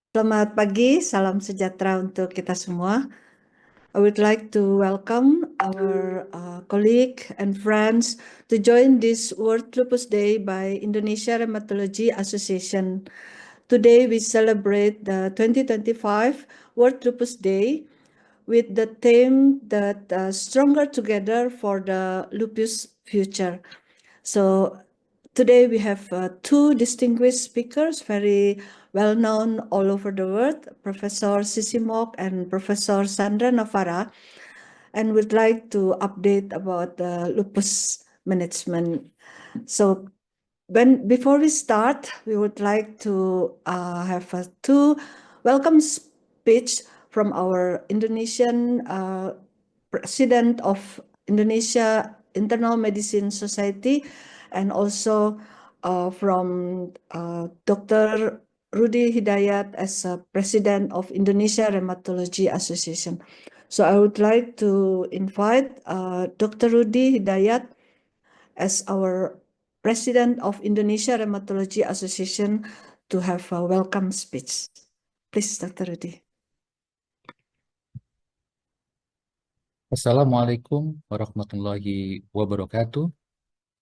Selamat pagi, salam sejahtera untuk kita semua. I would like to welcome our colleague and friends to join this World Lupus Day by Indonesia Rheumatology Association. Today we celebrate the 2025 World Lupus Day with the theme that Stronger Together for the Lupus Future. So today we have two distinguished speakers, very well known all over the world, Professor Sisimok and Professor Sandra Navara, and would like to update about the lupus management. So before we start, we would like to have two welcome speech from our Indonesian President of Indonesia Internal Medicine Society, and also from Dr.Rudy Hidayat as President of Indonesia Rheumatology Association. So I would like to invite Dr. Rudy Hidayat as our President of Indonesia Rheumatology Association to have a welcome speech. Please, Dr. Rudy. Assalamualaikum warahmatullahi wabarakatuh.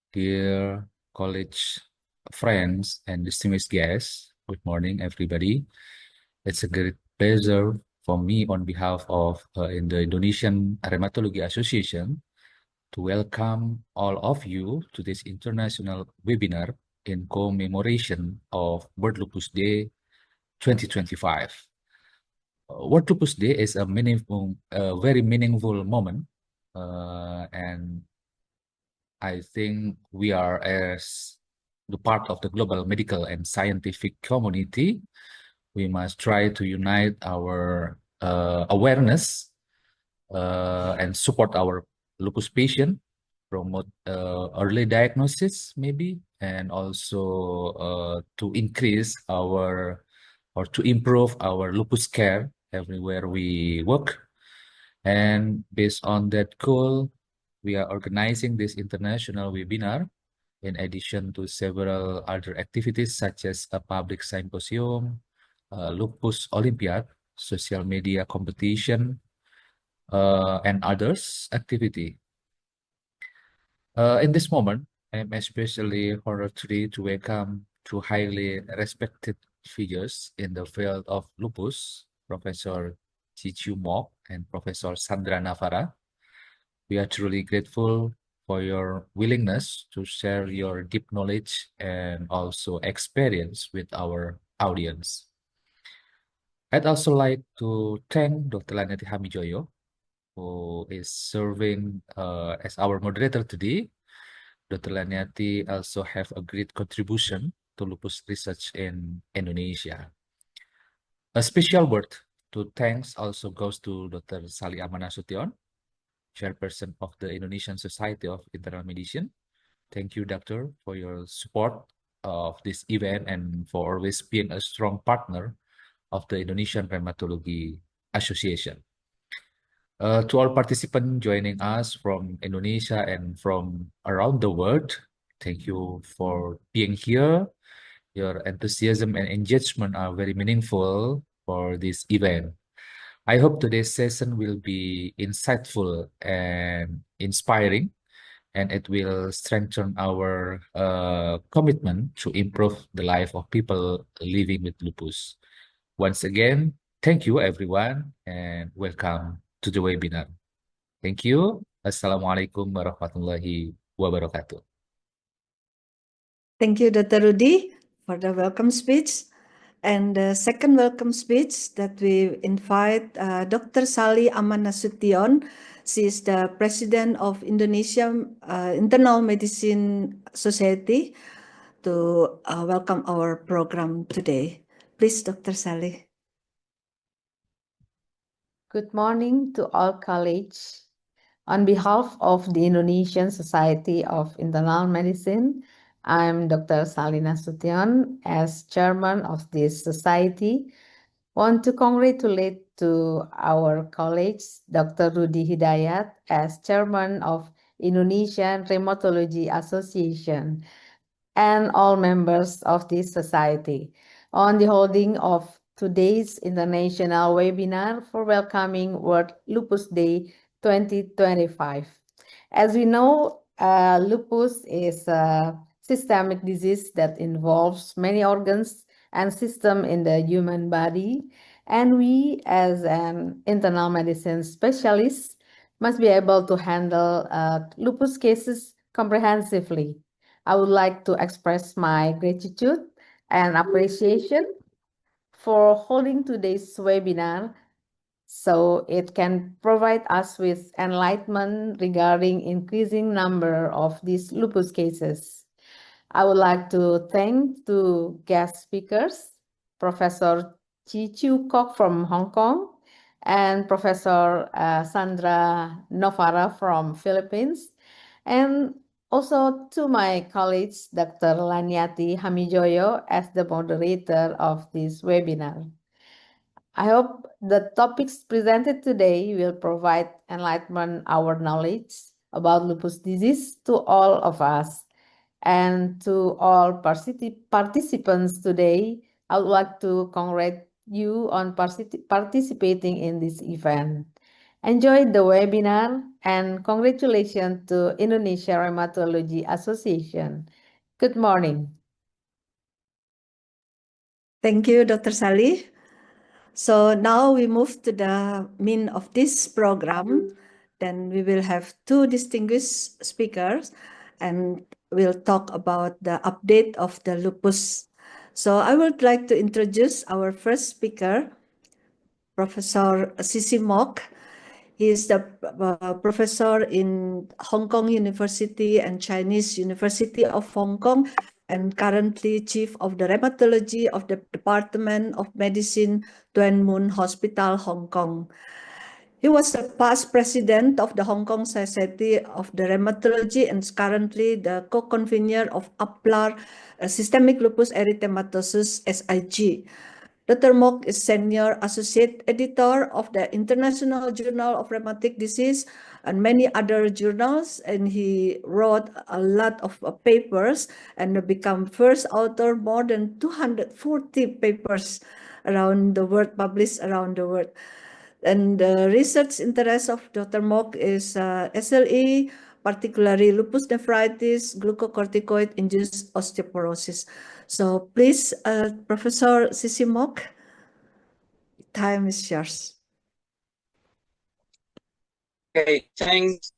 Dear college friends and distinguished guests, good morning everybody. It's a great pleasure for me on behalf of in the Indonesian Rheumatology Association to welcome all of you to this international webinar in commemoration of World Lupus Day 2025. World Lupus Day is a very meaningful moment, and I think we are, as the part of the global medical and scientific community, we must try to unite our awareness and support our lupus patient, promote early diagnosis maybe, and also to increase our or to improve our lupus care everywhere we work. And based on that goal, we are organizing this international webinar in addition to several other activities such as a public symposium, lupus olympiad, social media competition, and others activity. In this moment, I am especially honored today to welcome two highly respected figures in the field of lupus, Professor Chiu and Professor Sandra Navara. We are truly grateful for your willingness to share your deep knowledge and also experience with our audience. I'd also like to thank Dr.Laniyati, who is serving as our moderator today. Dr. Laniyati also have a great contribution to lupus research in Indonesia. A special word to thanks also goes to Dr. Sally Aman Nasution, Chairperson of the Indonesian Society of Internal Medicine. Thank you, Doctor, for your support of this event and for always being a strong partner of the Indonesian Rheumatology Association. To all participants joining us from Indonesia and from around the world, thank you for being here. Your enthusiasm and engagement are very meaningful for this event. I hope today's session will be insightful and inspiring, and it will strengthen our commitment to improve the life of people living with lupus. Once again, thank you everyone and welcome to the webinar. Thank you. Assalamualaikum warahmatullahi wabarakatuh. Thank you, Dr. Rudy, for the welcome speech. And the second welcome speech that we invite Dr. Sally Aman Nasution. She is the President of Indonesia Internal Medicine Society to welcome our program today. Please, Dr. Sally. Good morning to all colleagues. On behalf of the Indonesian Society of Internal Medicine, I'm Dr. Sally Nasution. As chairman of this society, want to congratulate to our colleagues, Dr. Rudy Hidayat, as chairman of Indonesian Rheumatology Association, and all members of this society on the holding of today's international webinar for welcoming World Lupus Day 2025. As we know, lupus is a systemic disease that involves many organs and systems in the human body, and we, as an internal medicine specialist, must be able to handle lupus cases comprehensively. I would like to express my gratitude and appreciation for holding today's webinar so it can provide us with enlightenment regarding increasing number of these lupus cases. I would like to thank two guest speakers, Professor Chiu from Hong Kong and Professor Sandra Novara from Philippines, and also to my colleagues, Dr. Laniyati Hamijoyo, as the moderator of this webinar. I hope the topics presented today will provide enlightenment our knowledge about lupus disease to all of us. And to all participants today, I would like to congratulate you on participating in this event. Enjoy the webinar and congratulations to Indonesia Rheumatology Association. Good morning. Thank you, Dr. Sally. So now we move to the mean of this program. Then we will have two distinguished speakers and we'll talk about the update of the lupus. So I would like to introduce our first speaker, Professor Sisi Mok. He is the professor in Hong Kong University and Chinese University of Hong Kong and currently chief of the rheumatology of the Department of Medicine, Tuen Mun Hospital, Hong Kong. He was the past president of the Hong Kong Society of the Rheumatology and is currently the co-convener of APLAR, Systemic Lupus Erythematosus, SIG. Dr. Mok is Senior Associate Editor of the International Journal of Rheumatic Disease and many other journals, and he wrote a lot of papers and become first author more than 240 papers around the world, published around the world. And the research interest of Dr. Mok is SLE, particularly lupus nephritis, glucocorticoid-induced osteoporosis. So please, Professor Sisi Mok, time is yours. Okay, thanks.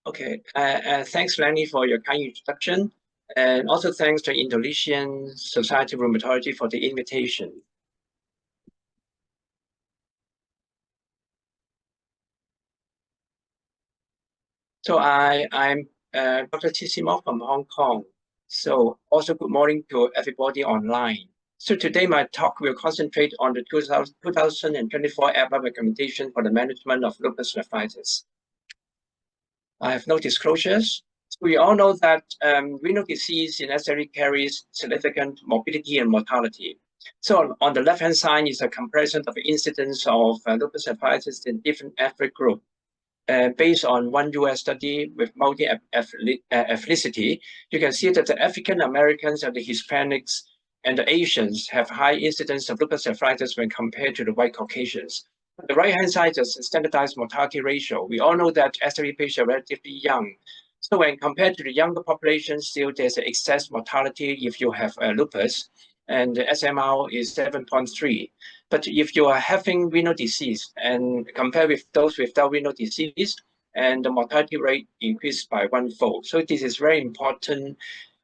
Okay, thanks, Lenny, for your kind introduction. And also thanks to Indonesian Society of Rheumatology for the invitation. So I'm Dr. Sisi Mok from Hong Kong. So also good morning to everybody online. So today my talk will concentrate on the 2024 APLA recommendation for the management of lupus nephritis. I have no disclosures. We all know that renal disease necessarily carries significant morbidity and mortality. So on the left-hand side is a comparison of the incidence of lupus nephritis in different ethnic groups. Based on one US study with multi-ethnicity, you can see that the African Americans and the Hispanics and the Asians have high incidence of lupus nephritis when compared to the white Caucasians. On the right-hand side is a standardized mortality ratio. We all know that SLE patients are relatively young. So when compared to the younger population, still there's an excess mortality if you have lupus, and the SMR is 7.3. But if you are having renal disease and compared with those without renal disease, and the mortality rate increased by 1-fold. So this is very important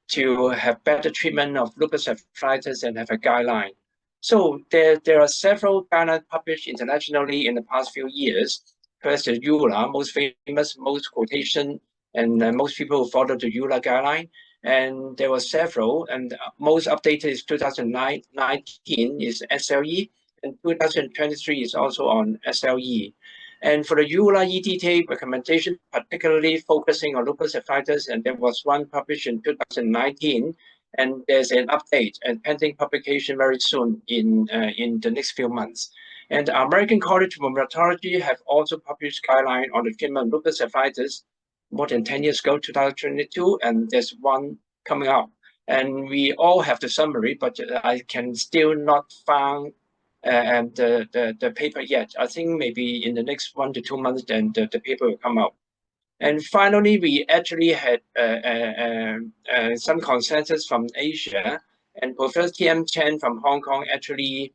to have better treatment of lupus nephritis and have a guideline. So there are several guidelines published internationally in the past few years. First, the EULA, most famous, most quotation, and most people follow the EULA guideline. And there were several, and most updated is 2019 is SLE, and 2023 is also on SLE. And for the EULA EDTA recommendation, particularly focusing on lupus nephritis, and there was one published in 2019, and there's an update and pending publication very soon in the next few months. And the American College of Rheumatology have also published guideline on the treatment of lupus nephritis more than 10 years ago, 2022, and there's one coming out. And we all have the summary, but I can still not find the paper yet. I think maybe in the next 1 to 2 months, then the paper will come out. And finally, we actually had some consensus from Asia, and Professor T.M. Chen from Hong Kong actually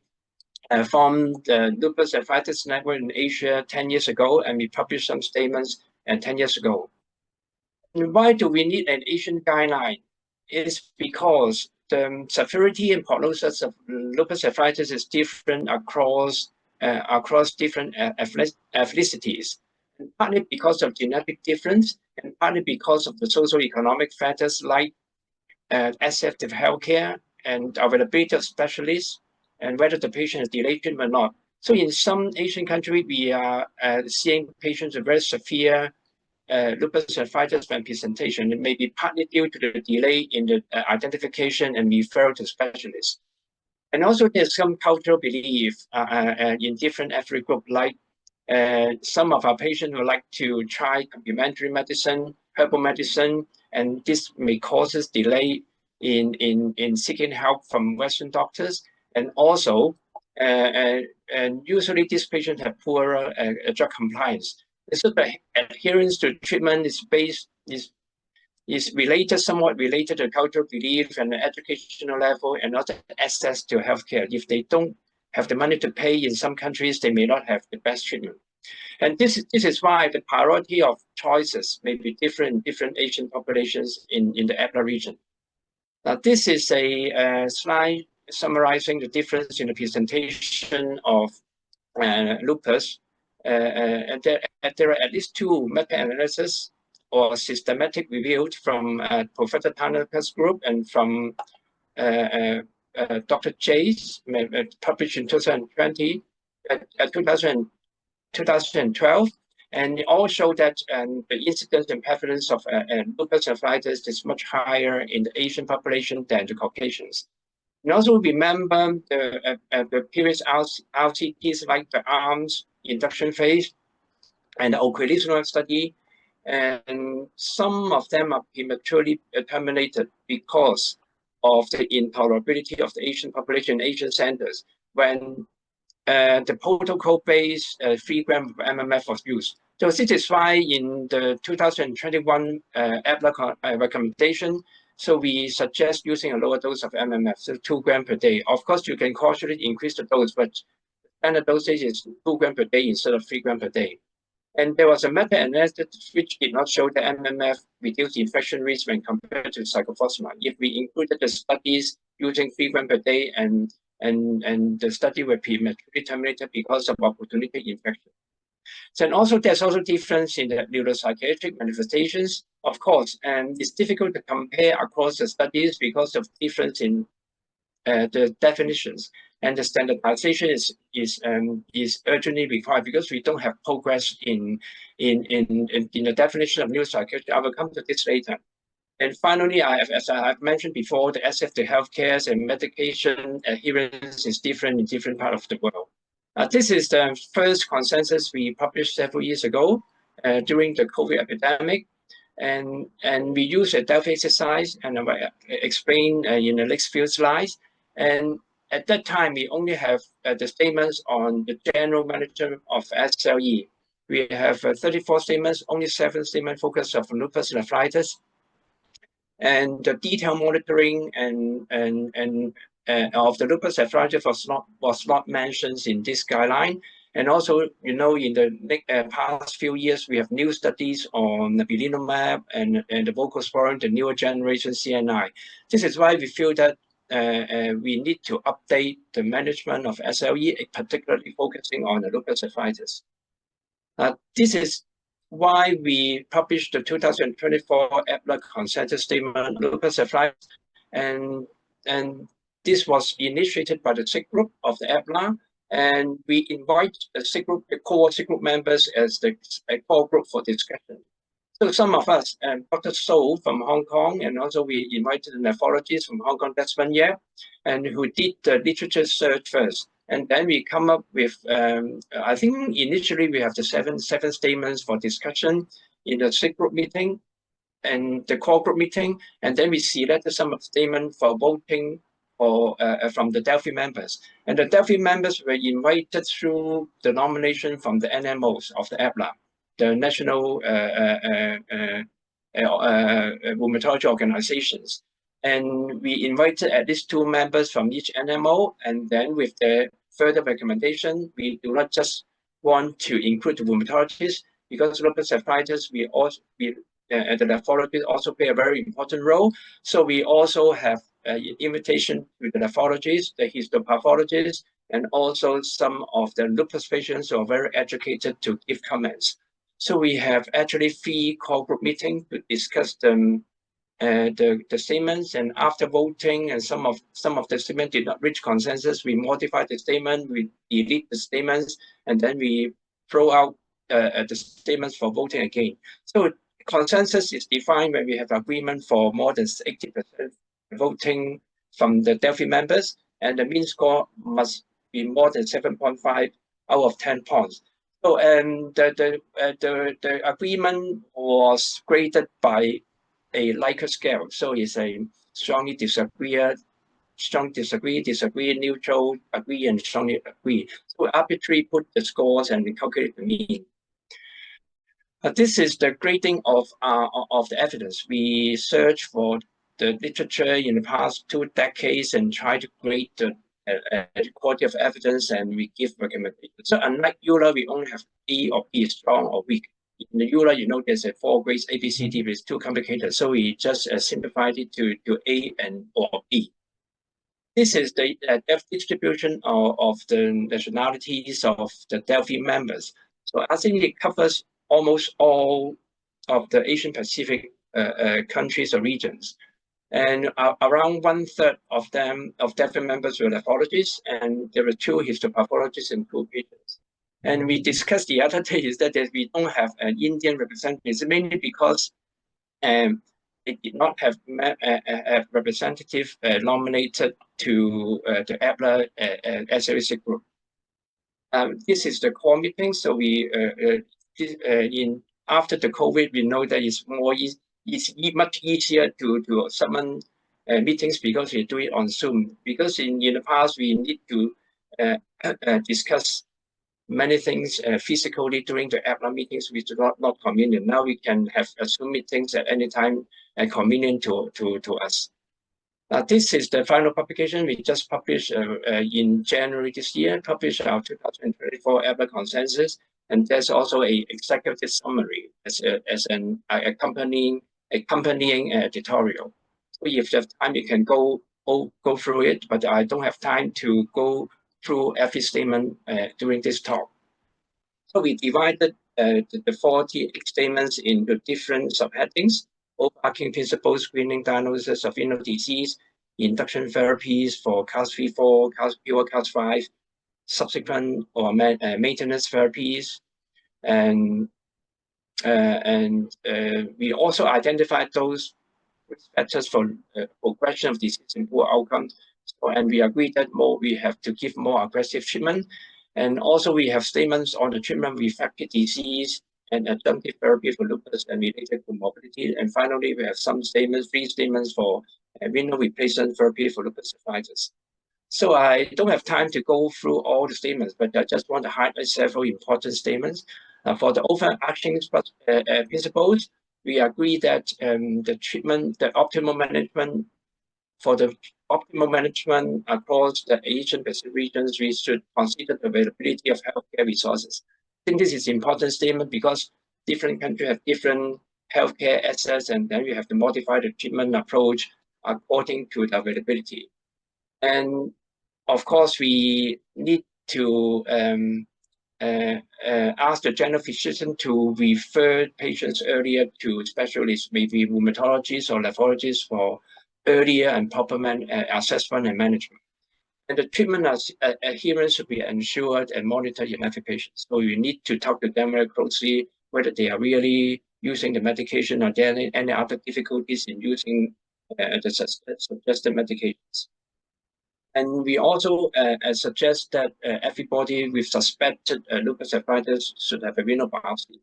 formed the Lupus Nephritis Network in Asia 10 years ago, and we published some statements 10 years ago. And why do we need an Asian guideline? It's because the severity and prognosis of lupus nephritis is different across different ethnicities, and partly because of genetic difference, and partly because of the socio-economic factors like access to healthcare and availability of specialists, and whether the patient is delayed treatment or not. So in some Asian countries, we are seeing patients with very severe lupus nephritis when presentation. It may be partly due to the delay in the identification and referral to specialists. And also there's some cultural belief in different ethnic groups, like some of our patients would like to try complementary medicine, herbal medicine, and this may cause delay in seeking help from Western doctors. And also, and usually these patients have poorer drug compliance. So the adherence to treatment is somewhat related to cultural belief and the educational level, and also access to healthcare. If they don't have the money to pay in some countries, they may not have the best treatment. And this is why the priority of choices may be different in different Asian populations in the APLA region. Now, this is a slide summarizing the difference in the presentation of lupus. And there are at least 2 meta-analyses or systematic reviews from Professor Tanaka's group and from Dr. Chi's, published in 2020, 2012, and it all showed that the incidence and prevalence of lupus nephritis is much higher in the Asian population than the Caucasians. And also remember the previous RCTs like the ARMS induction phase and the occasional study, and some of them are prematurely terminated because of the intolerability of the Asian population, Asian centers, when the protocol-based 3 grams of MMF was used. So this is why in the 2021 APLA recommendation, so we suggest using a lower dose of MMF, so 2 grams per day. Of course, you can cautiously increase the dose, but standard dosage is 2 grams per day instead of 3 grams per day. And there was a meta-analysis which did not show the MMF reduced infection risk when compared to cyclophosphamide. If we included the studies using 3 grams per day, and the study were prematurely terminated because of opportunistic infection. So, and also there's also difference in the neuropsychiatric manifestations, of course, and it's difficult to compare across the studies because of difference in the definitions, and the standardization is urgently required because we don't have progress in the definition of neuropsychiatry. I will come to this later. And finally, as I've mentioned before, the access to healthcare and medication adherence is different in different parts of the world. This is the first consensus we published several years ago during the COVID epidemic. And we use a Delphi exercise, and I will explain in the next few slides. And at that time, we only have the statements on the general management of SLE. We have 34 statements, only 7 statements focused on lupus nephritis. And the detailed monitoring and of the lupus nephritis was not mentioned in this guideline. And also, you know, in the past few years, we have new studies on the belimumab and the voclosporin, the newer generation CNI. This is why we feel that we need to update the management of SLE, particularly focusing on the lupus nephritis. This is why we published the 2024 APLA consensus statement lupus nephritis, and this was initiated by the SIG group of the APLA, and we invite the SIG group, the core SIG group members as the core group for discussion. So some of us, Dr. So from Hong Kong, and also we invited a nephrologist from Hong Kong, Desmond Yap, and who did the literature search first. And then we come up with, I think initially we have the seven statements for discussion in the SIG group meeting and the core group meeting. And then we selected some of the statements for voting from the Delphi members. And the Delphi members were invited through the nomination from the NMOs of the APLA, the National Rheumatology Organizations. And we invited at least 2 members from each NMO, and then with the further recommendation, we do not just want to include the rheumatologists, because lupus nephritis, the nephrologists also play a very important role. So we also have an invitation to the nephrologists, the histopathologists, and also some of the lupus patients who are very educated to give comments. So we have actually 3 core group meetings to discuss the statements, and after voting, and some of the statements did not reach consensus, we modified the statement, we delete the statements, and then we throw out the statements for voting again. So consensus is defined when we have agreement for more than 80% voting from the Delphi members, and the mean score must be more than 7.5 out of 10 points. So the agreement was graded by a Likert scale. So it's a strongly disagree, neutral, agree, and strongly agree. So arbitrarily put the scores and we calculate the mean. This is the grading of the evidence. We search for the literature in the past 2 decades and try to grade the quality of evidence, and we give recommendations. So unlike EULAR, we only have D or B, strong or weak. In the EULAR, you know, there's a 4 grades A, B, C, D, but it's too complicated. So we just simplified it to A and or B. This is the depth distribution of the nationalities of the Delphi members. So I think it covers almost all of the Asian Pacific countries or regions. And around 1/3 of them, of Delphi members, were nephrologists, and there were 2 histopathologists and 2 patients. And we discussed the other day is that we don't have an Indian representative, mainly because they did not have representative nominated to the APLA SAC group. This is the core meeting. So we after the COVID, we know that it's much easier to summon meetings because we do it on Zoom. Because in the past, we need to discuss many things physically during the APLA meetings, which are not convenient. Now we can have Zoom meetings at any time and convenient to us. This is the final publication we just published in January this year, published our 2024 APLA consensus, and there's also a executive summary as an accompanying editorial. So if you have time, you can go through it, but I don't have time to go through every statement during this talk. So we divided the 40 statements into different subheadings: overarching principles, screening, diagnosis of renal disease, induction therapies for CAS3-4, pure CAS5, subsequent or maintenance therapies, and we also identified those factors for progression of disease and poor outcomes. So, and we agreed that we have to give more aggressive treatment. And also we have statements on the treatment with refractory disease and adjunctive therapy for lupus and related comorbidity. And finally, we have some statements, 3 statements for renal replacement therapy for lupus nephritis. So I don't have time to go through all the statements, but I just want to highlight several important statements. For the overarching principles, we agree that the optimal management across the Asian Pacific regions, we should consider the availability of healthcare resources. I think this is an important statement because different countries have different healthcare access, and then we have to modify the treatment approach according to the availability. And of course, we need to ask the general physician to refer patients earlier to specialists, maybe rheumatologists or nephrologists, for earlier and proper assessment and management. And the treatment adherence should be ensured and monitored in every patient. So you need to talk to them very closely whether they are really using the medication or there are any other difficulties in using the suggested medications. And we also suggest that everybody with suspected lupus nephritis should have a renal biopsy.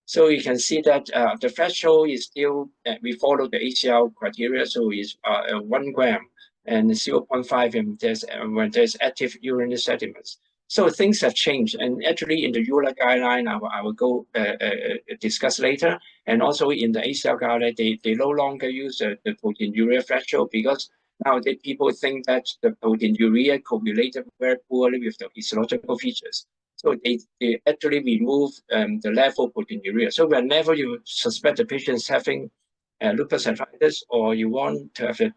So you can see that the threshold is still, we follow the ACL criteria, so it's 1 gram and 0.5 when there's active urinary sediments. So things have changed, and actually in the EULA guideline, I will go discuss later, and also in the ACL guideline, they no longer use the proteinuria threshold, because nowadays people think that the proteinuria correlated very poorly with the histological features. So they actually remove the level of proteinuria. So whenever you suspect the patient is having lupus nephritis, or you want to have to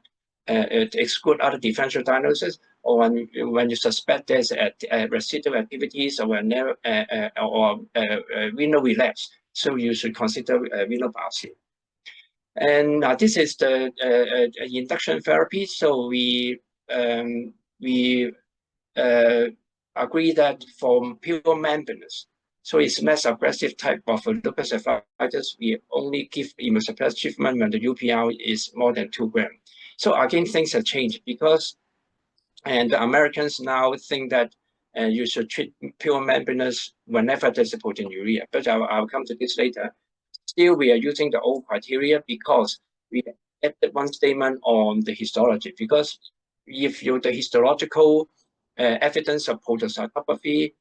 exclude other differential diagnosis, or when you suspect there's residual activities, or renal relapse, so you should consider renal biopsy. And this is the induction therapy. So we agree that for pure membranous, so it's less aggressive type of lupus nephritis, we only give immunosuppressive treatment when the UPR is more than 2 grams. So again, things have changed, because the Americans now think that you should treat pure membranous whenever there's a proteinuria. But I'll come to this later. Still, we are using the old criteria, because we added one statement on the histology. Because if the histological evidence of podocytopathy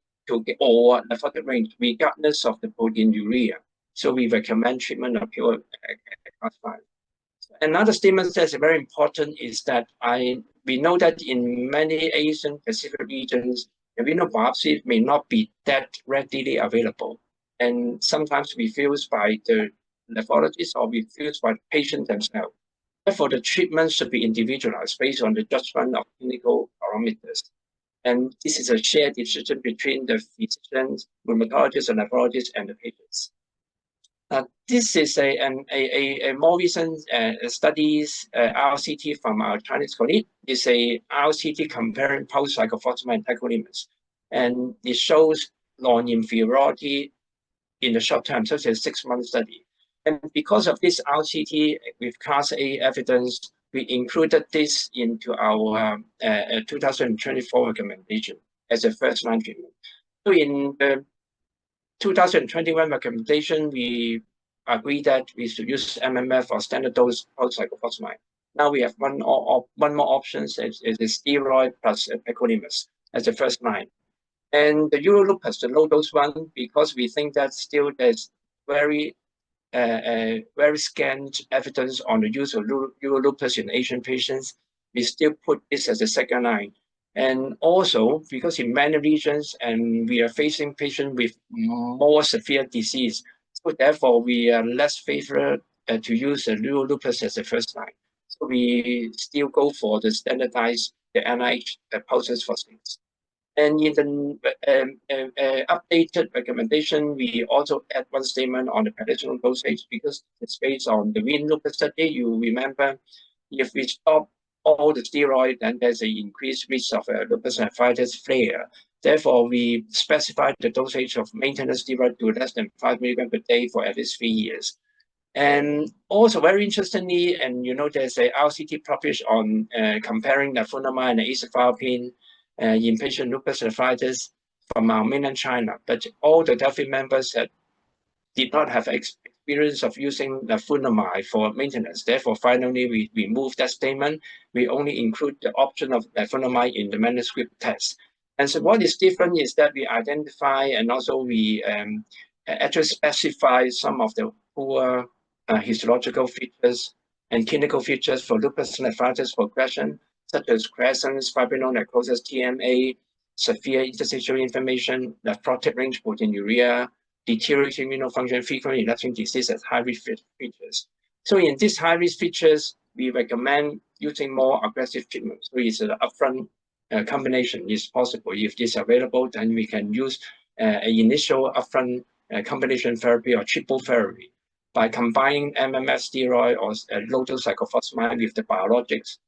or nephrotic range, regardless of the proteinuria, so we recommend treatment of pure class 5. Another statement that's very important is that we know that in many Asian Pacific regions, the renal biopsy may not be that readily available, and sometimes refused by the nephrologist or refused by the patient themselves. Therefore, the treatment should be individualized based on the judgment of clinical parameters. And this is a shared decision between the physicians, rheumatologists, and nephrologists, and the patients. This is a more recent studies, RCT from our Chinese colleague. It's a RCT comparing pulse cyclophosphamide and tacrolimus. And it shows non-inferiority in the short term, such as 6-month study. And because of this RCT with Class A evidence, we included this into our 2024 recommendation as a first-line treatment. So in the 2021 recommendation, we agreed that we should use MMF or standard dose pulse cyclophosphamide. Now we have one more option, is the steroid plus tacrolimus as the first line. And the Euro Lupus, the low dose one, because we think that still there's very scant evidence on the use of Euro Lupus in Asian patients, we still put this as a second line. And also, because in many regions, and we are facing patients with more severe disease, so therefore we are less favored to use the Euro Lupus as the first line. So we still go for the standardized, the NIH pulses for things. And in the updated recommendation, we also add one statement on the traditional dosage, because it's based on the Wien Lupus study. You remember, if we stop all the steroid, then there's an increased risk of lupus nephritis flare. Therefore, we specified the dosage of maintenance steroid to less than 5 mg per day for at least 3 years. And also very interestingly, and there's a RCT published on comparing naflunomide and azathioprine in patient lupus nephritis from our mainland China, but all the Delphi members that did not have experience of using naflunomide for maintenance. Therefore, finally, we removed that statement. We only include the option of naflunomide in the manuscript text. And so what is different is that we identify, and also we actually specify some of the poor histological features and clinical features for lupus nephritis progression, such as crescents, fibrinonecrosis, TMA, severe interstitial inflammation, nephrotic range proteinuria, deteriorating renal function, frequent relapsing disease as high-risk features. So in these high-risk features, we recommend using more aggressive treatment. So it's an upfront combination is possible. If this is available, then we can use an initial upfront combination therapy or triple therapy by combining MMF steroid or low-dose cyclophosphamide with the biologics,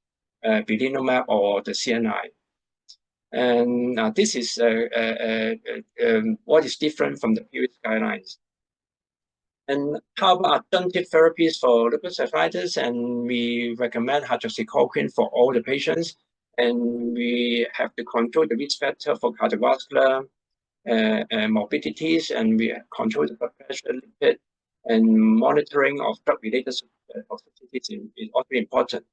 belimumab or the CNI. And this is what is different from the previous guidelines. And how about adjunctive therapies for lupus nephritis? And we recommend hydroxychloroquine for all the patients. And we have to control the risk factor for cardiovascular morbidities, and we control the blood pressure, lipid, and monitoring of drug-related toxicities is also important.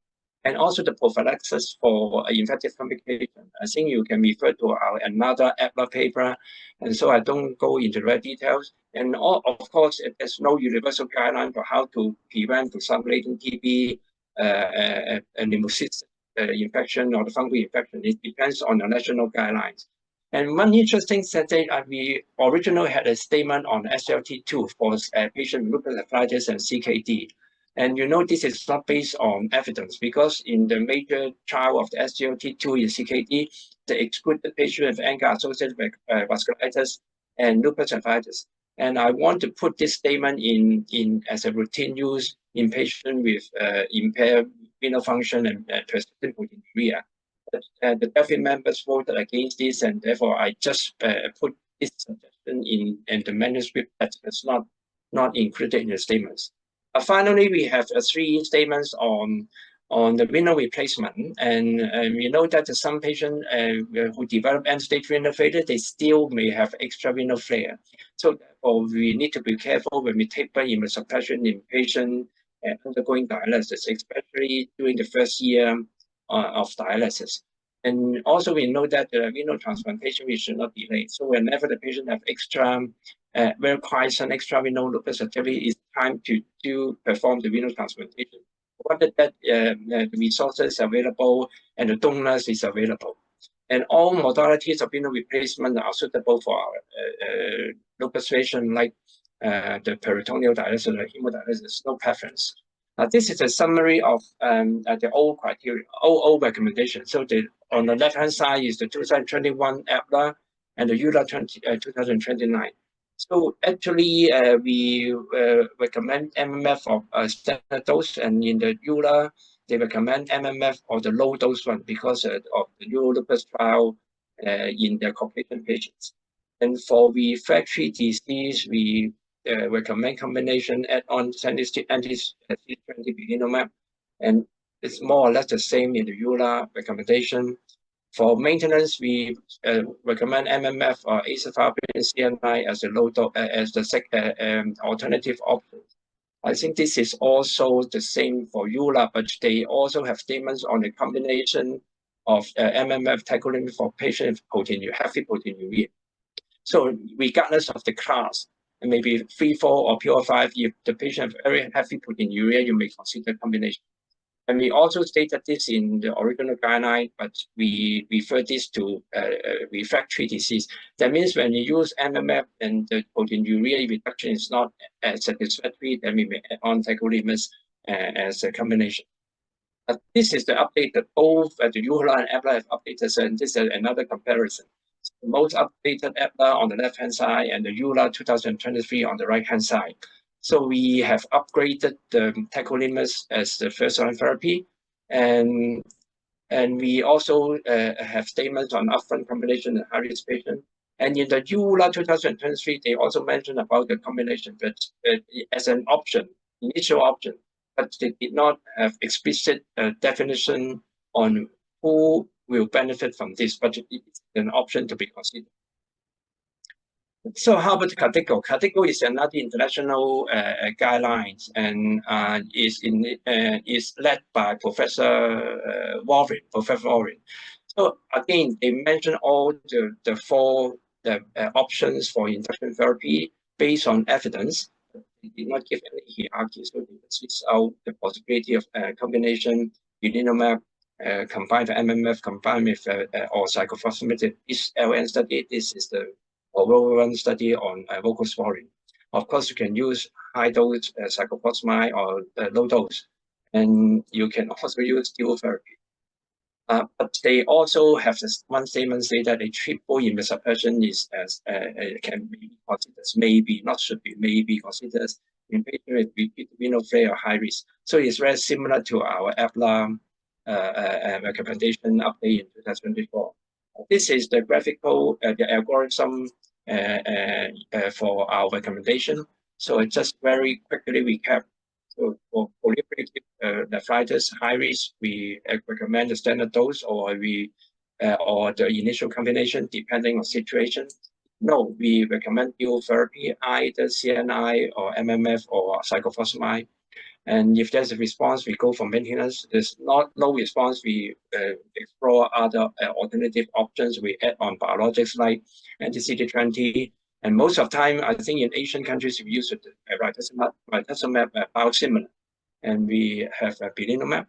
and also the prophylaxis for infective complication. I think you can refer to our another EPLA paper, and so I don't go into the details. And of course, there's no universal guideline for how to prevent, for example, latent TB, pneumocystis infection or the fungal infection. It depends on the national guidelines. And one interesting setting, we originally had a statement on SGLT2 for patient with lupus nephritis and CKD. And you know, this is not based on evidence because in the major trial of the SGLT2 in CKD, they excluded patients with ANCA-associated vasculitis and lupus nephritis. And I want to put this statement in as a routine use in patients with impaired renal function and persistent proteinuria. But the DEFI members voted against this, and therefore I just put this suggestion in the manuscript that is not included in the statements. Finally, we have 3 statements on the renal replacement, and we know that some patients who develop end-stage renal failure, they still may have extra renal flare. So therefore, we need to be careful when we take blood immunosuppression in patients undergoing dialysis, especially during the first year of dialysis. And also we know that the renal transplantation we should not delay. So whenever the patient have extra requires an extra renal lupus activity, it's time to perform the renal transplantation. Provided that the resources available and the donors is available. And all modalities of renal replacement are suitable for our lupus patient, like the peritoneal dialysis or hemodialysis, no preference. This is a summary of the old criteria, old recommendation. So on the left-hand side is the 2021 EPLA and the EULA 2029. So actually, we recommend MMF of standard dose, and in the EULA, they recommend MMF of the low dose one because of the Lupus trial in their Caucasian patients. And for refractory disease, we recommend combination add-on anti-CD20 and it's more or less the same in the EULA recommendation. For maintenance, we recommend MMF or azathioprine CNI as the low dose as the alternative option. I think this is also the same for EULA, but they also have statements on the combination of MMF tacrolimus for patients with heavy proteinuria. So regardless of the class, maybe 3, 4, or PO5, if the patient has very heavy proteinuria, you may consider combination. And we also stated this in the original guideline, but we refer this to refractory disease. That means when you use MMF and the proteinuria reduction is not satisfactory, then we may add on tacrolimus as a combination. This is the update that both the EULA and EPLA have updated, and this is another comparison. The most updated EPLA on the left-hand side and the EULA 2023 on the right-hand side. So we have upgraded the tacrolimus as the first-line therapy, and we also have statements on upfront combination in high-risk patients. And in the EULA 2023, they also mentioned about the combination, but as an option, initial option, but they did not have explicit definition on who will benefit from this, but it's an option to be considered. So how about KDIGO? KDIGO is another international guidelines and is led by Professor Warren. So again, they mention all the 4 options for induction therapy based on evidence. They did not give any hierarchy, so they switch out the possibility of combination uninumab, combined with MMF, combined with or cyclophosphamide. This LN study, this is the overall study on voclosporin. Of course, you can use high dose cyclophosphamide or low dose, and you can also use dual therapy. But they also have this one statement say that a triple immunosuppression is can be considered as maybe, not should be, maybe considered in patients with repeat renal failure or high risk. So it's very similar to our EPLA recommendation update in 2024. This is the graphical, the algorithm for our recommendation. So just very quickly recap. So for proliferative nephritis, high risk, we recommend the standard dose or the initial combination depending on situation. No, we recommend dual therapy, either CNI or MMF or cyclophosphamide. And if there's a response, we go for maintenance. There's no response, we explore other alternative options. We add on biologics like anti-CD20. And most of the time, I think in Asian countries, we use rituximab biosimilar. And we have belimumab.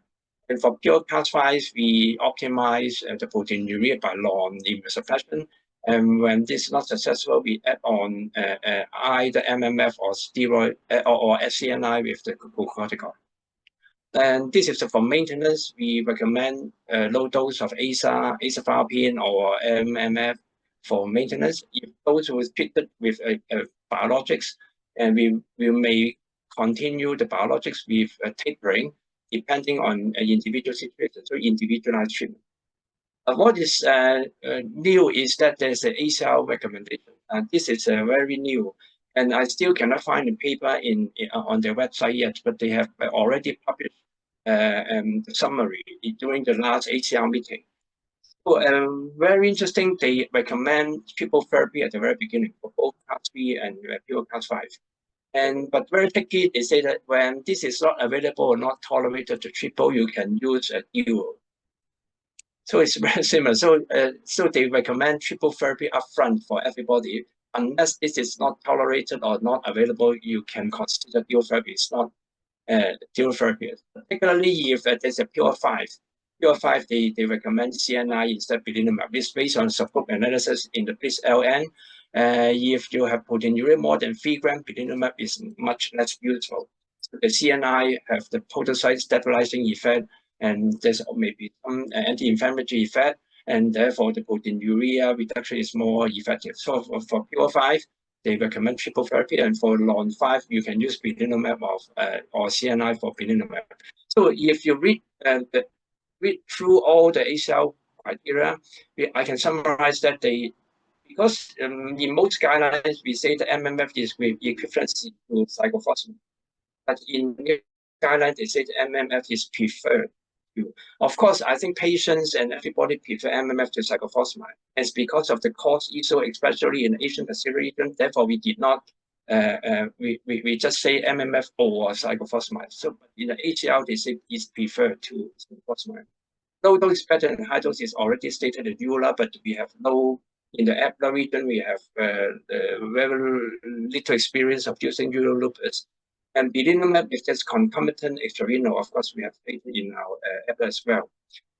And for pure class 5, we optimize the proteinuria by long immunosuppression. And when this is not successful, we add on either MMF or steroid or SCNI with the glucocorticoid. And this is for maintenance. We recommend low dose of azathioprine or MMF for maintenance. If those who is treated with biologics, and we may continue the biologics with tapering, depending on individual situation, so individualized treatment. What is new is that there's an ACL recommendation. This is very new, and I still cannot find a paper on their website yet, but they have already published the summary during the last ACL meeting. So very interesting, they recommend triple therapy at the very beginning for both class 3 and pure class 5. But very tricky, they say that when this is not available or not tolerated to triple, you can use a dual. So it's very similar. So they recommend triple therapy upfront for everybody. Unless this is not tolerated or not available, you can consider dual therapy. It's not dual therapy. Particularly if there's a pure 5. Pure 5, they recommend CNI instead of belimumab. It's based on subgroup analysis in the PLN. If you have proteinuria more than 3 grams, belimumab is much less useful. So the CNI have the podocyte stabilizing effect, and there's maybe some anti-inflammatory effect, and therefore the proteinuria reduction is more effective. So for pure 5, they recommend triple therapy, and for long 5, you can use belimumab or CNI for belimumab. So if you read through all the ACL criteria, I can summarize that because in most guidelines we say the MMF is with equivalency to cyclophosphamide, but in guidelines they say the MMF is preferred. Of course, I think patients and everybody prefer MMF to cyclophosphamide. It's because of the cost issue, especially in the Asian Pacific region. Therefore, we did not. We just say MMF or cyclophosphamide. So in the ACL, they say it's preferred to cyclophosphamide. Low dose better than high dose is already stated in EULA, but we have in the APLA region, we have very little experience of using World Lupus. And belimumab, if there's concomitant extrarenal, of course, we have stated in our APLA as well.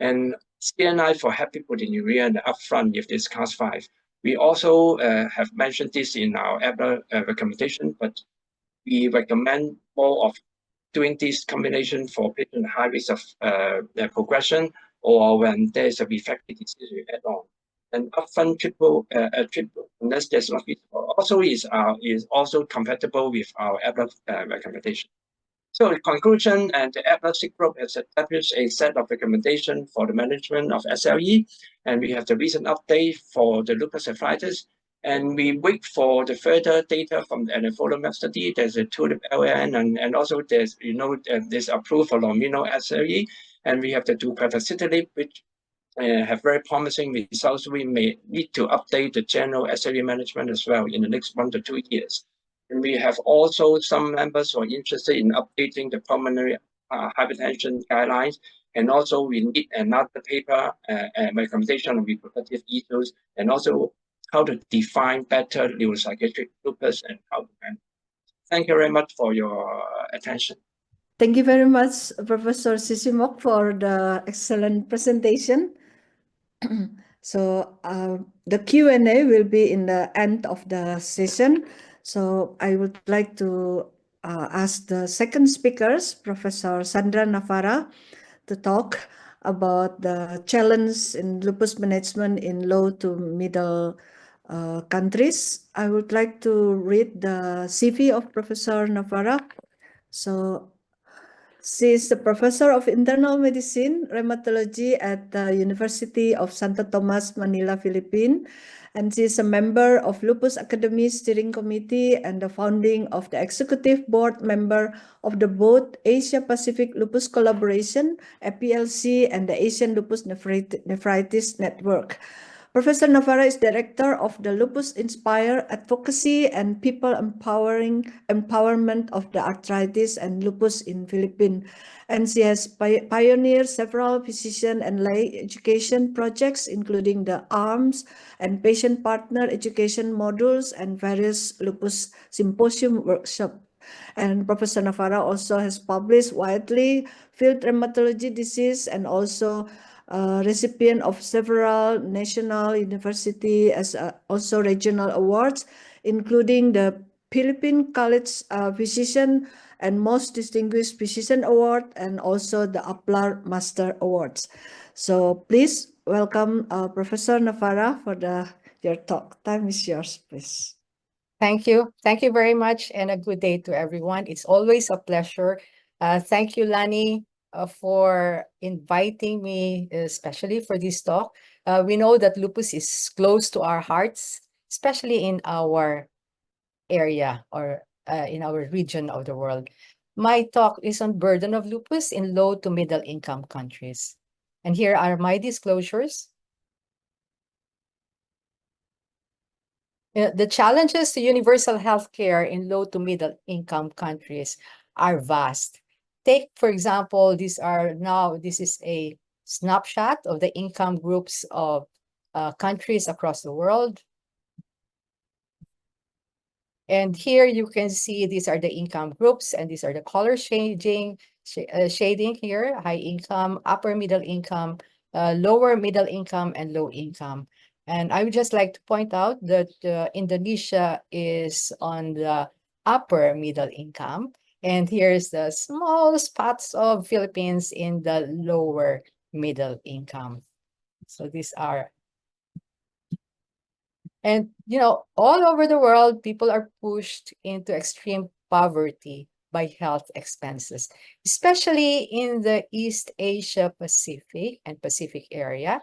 And CNI for happy proteinuria and upfront, if there's class 5. We also have mentioned this in our APLA recommendation, but we recommend more of doing this combination for patients high risk of progression, or when there's a refractory disease, we add on. And upfront triple, unless there's not feasible, also is also compatible with our APLA recommendation. So in conclusion, the APLA group has established a set of recommendations for the management of SLE, and we have the recent update for the lupus nephritis. And we wait for the further data from the anifrolumab study. There's a TULIP LN, and also there's this approved for Lomino SLE, and we have the deucravacitinib, which have very promising results. We may need to update the general SLE management as well in the next 1 to 2 years. And we have also some members who are interested in updating the pulmonary hypertension guidelines. And also we need another paper recommendation on reproductive issues, and also how to define better neuropsychiatric lupus and how to manage. Thank you very much for your attention. Thank you very much, Professor Sisimok, for the excellent presentation. So the Q&A will be in the end of the session. So I would like to ask the second speakers, Professor Sandra Navara, to talk about the challenge in lupus management in low to middle countries. I would like to read the CV of Professor Navara. So she is the professor of internal medicine, rheumatology at the University of Santo Tomas, Manila, Philippines. And she is a member of Lupus Academy Steering Committee and the founding of the executive board member of the both Asia Pacific Lupus Collaboration, APLC, and the Asian Lupus Nephritis Network. Professor Navarra is director of the Lupus Inspire Advocacy and People Empowerment of the Arthritis and Lupus in Philippines. And she has pioneered several physician and lay education projects, including the ARMS and patient partner education modules and various lupus symposium workshops. And Professor Navarra also has published widely field rheumatology disease and also recipient of several national university as also regional awards, including the Philippine College Physician and Most Distinguished Physician Award and also the Applar Master Awards. So please welcome Professor Navarra for your talk. Time is yours, please. Thank you. Thank you very much, and a good day to everyone. It's always a pleasure. Thank you, Lani, for inviting me, especially for this talk. We know that lupus is close to our hearts, especially in our area or in our region of the world. My talk is on burden of lupus in low to middle income countries. And here are my disclosures. The challenges to universal healthcare in low to middle income countries are vast. Take, for example, this is a snapshot of the income groups of countries across the world. And here you can see these are the income groups, and these are the color shading here: high income, upper middle income, lower middle income, and low income. And I would just like to point out that Indonesia is on the upper middle income. And here's the small spots of Philippines in the lower middle income. So these are, and all over the world, people are pushed into extreme poverty by health expenses, especially in the East Asia Pacific and Pacific area,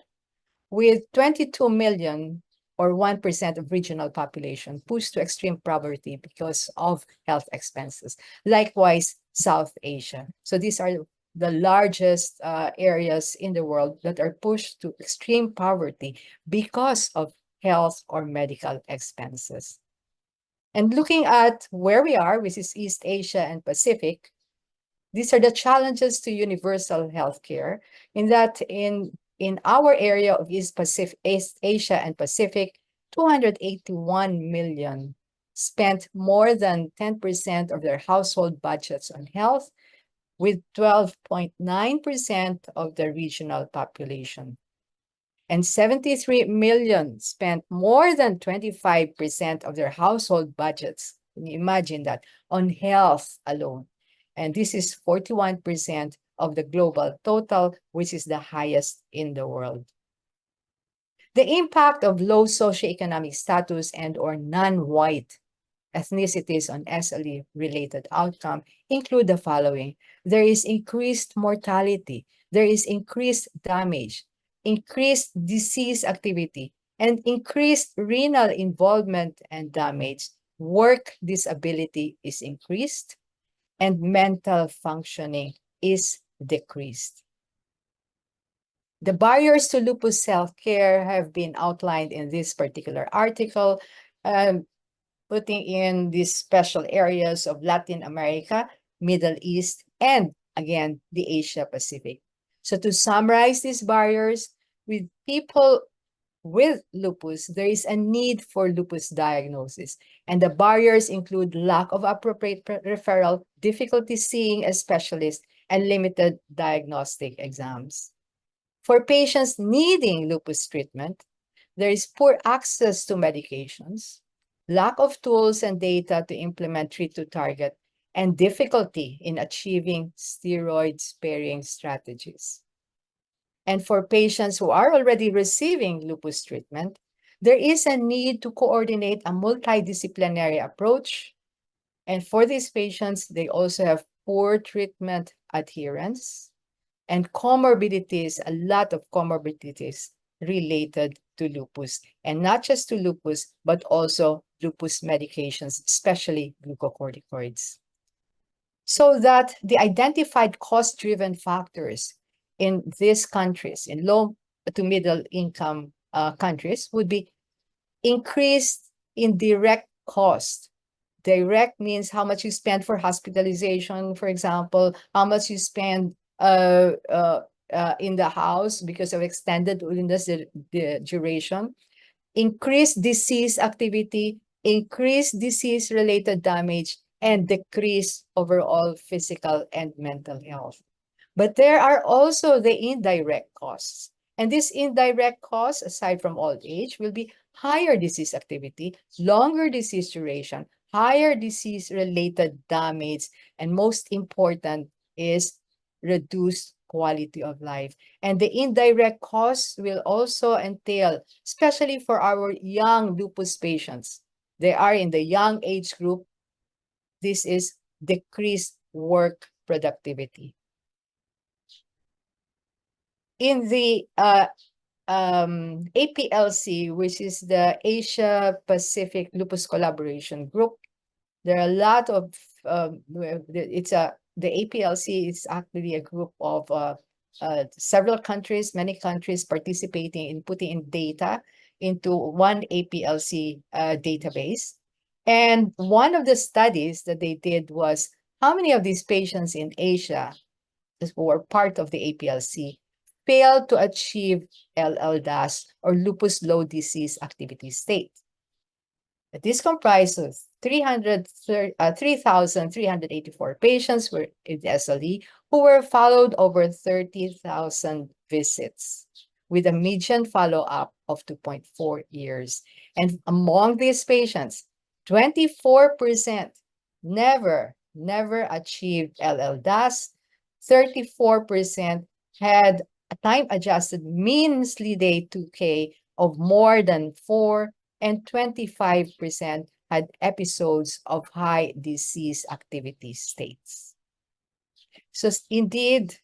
with 22 million or 1% of regional population pushed to extreme poverty because of health expenses. Likewise, South Asia. So these are the largest areas in the world that are pushed to extreme poverty because of health or medical expenses. And looking at where we are, which is East Asia and Pacific, these are the challenges to universal healthcare, in that in our area of East Asia and Pacific, 281 million spent more than 10% of their household budgets on health, with 12.9% of the regional population. And 73 million spent more than 25% of their household budgets. Can you imagine that? On health alone. And this is 41% of the global total, which is the highest in the world. The impact of low socioeconomic status and or non-white ethnicities on SLE-related outcome include the following. There is increased mortality. There is increased damage, increased disease activity, and increased renal involvement and damage. Work disability is increased, and mental functioning is decreased. The barriers to lupus healthcare have been outlined in this particular article, putting in these special areas of Latin America, Middle East, and again, the Asia Pacific. So to summarize these barriers, with people with lupus, there is a need for lupus diagnosis. And the barriers include lack of appropriate referral, difficulty seeing a specialist, and limited diagnostic exams. For patients needing lupus treatment, there is poor access to medications, lack of tools and data to implement treat to target, and difficulty in achieving steroid-sparing strategies. And for patients who are already receiving lupus treatment, there is a need to coordinate a multidisciplinary approach. And for these patients, they also have poor treatment adherence and comorbidities, a lot of comorbidities related to lupus, and not just to lupus, but also lupus medications, especially glucocorticoids. So that the identified cost-driven factors in these countries, in low to middle income countries would be increased in direct cost. Direct means how much you spend for hospitalization, for example, how much you spend in the house because of extended illness, the duration, increased disease activity, increased disease-related damage, and decrease overall physical and mental health. But there are also the indirect costs. And these indirect costs, aside from old age, will be higher disease activity, longer disease duration, higher disease-related damage, and most important is reduced quality of life. And the indirect costs will also entail, especially for our young lupus patients. They are in the young age group. This is decreased work productivity. In the APLC, which is the Asia Pacific Lupus Collaboration Group, there are a lot of the APLC is actually a group of several countries, many countries participating in putting in data into one APLC database. And one of the studies that they did was how many of these patients in Asia who were part of the APLC failed to achieve LLDAS or lupus low disease activity state. This comprises 3,384 patients were in the SLE who were followed over 30,000 visits with a median follow-up of 2.4 years. And among these patients, 24% never achieved LLDAS, 34% had a time-adjusted mean day 2K of more than 4, and 25% had episodes of high disease activity states. So indeed,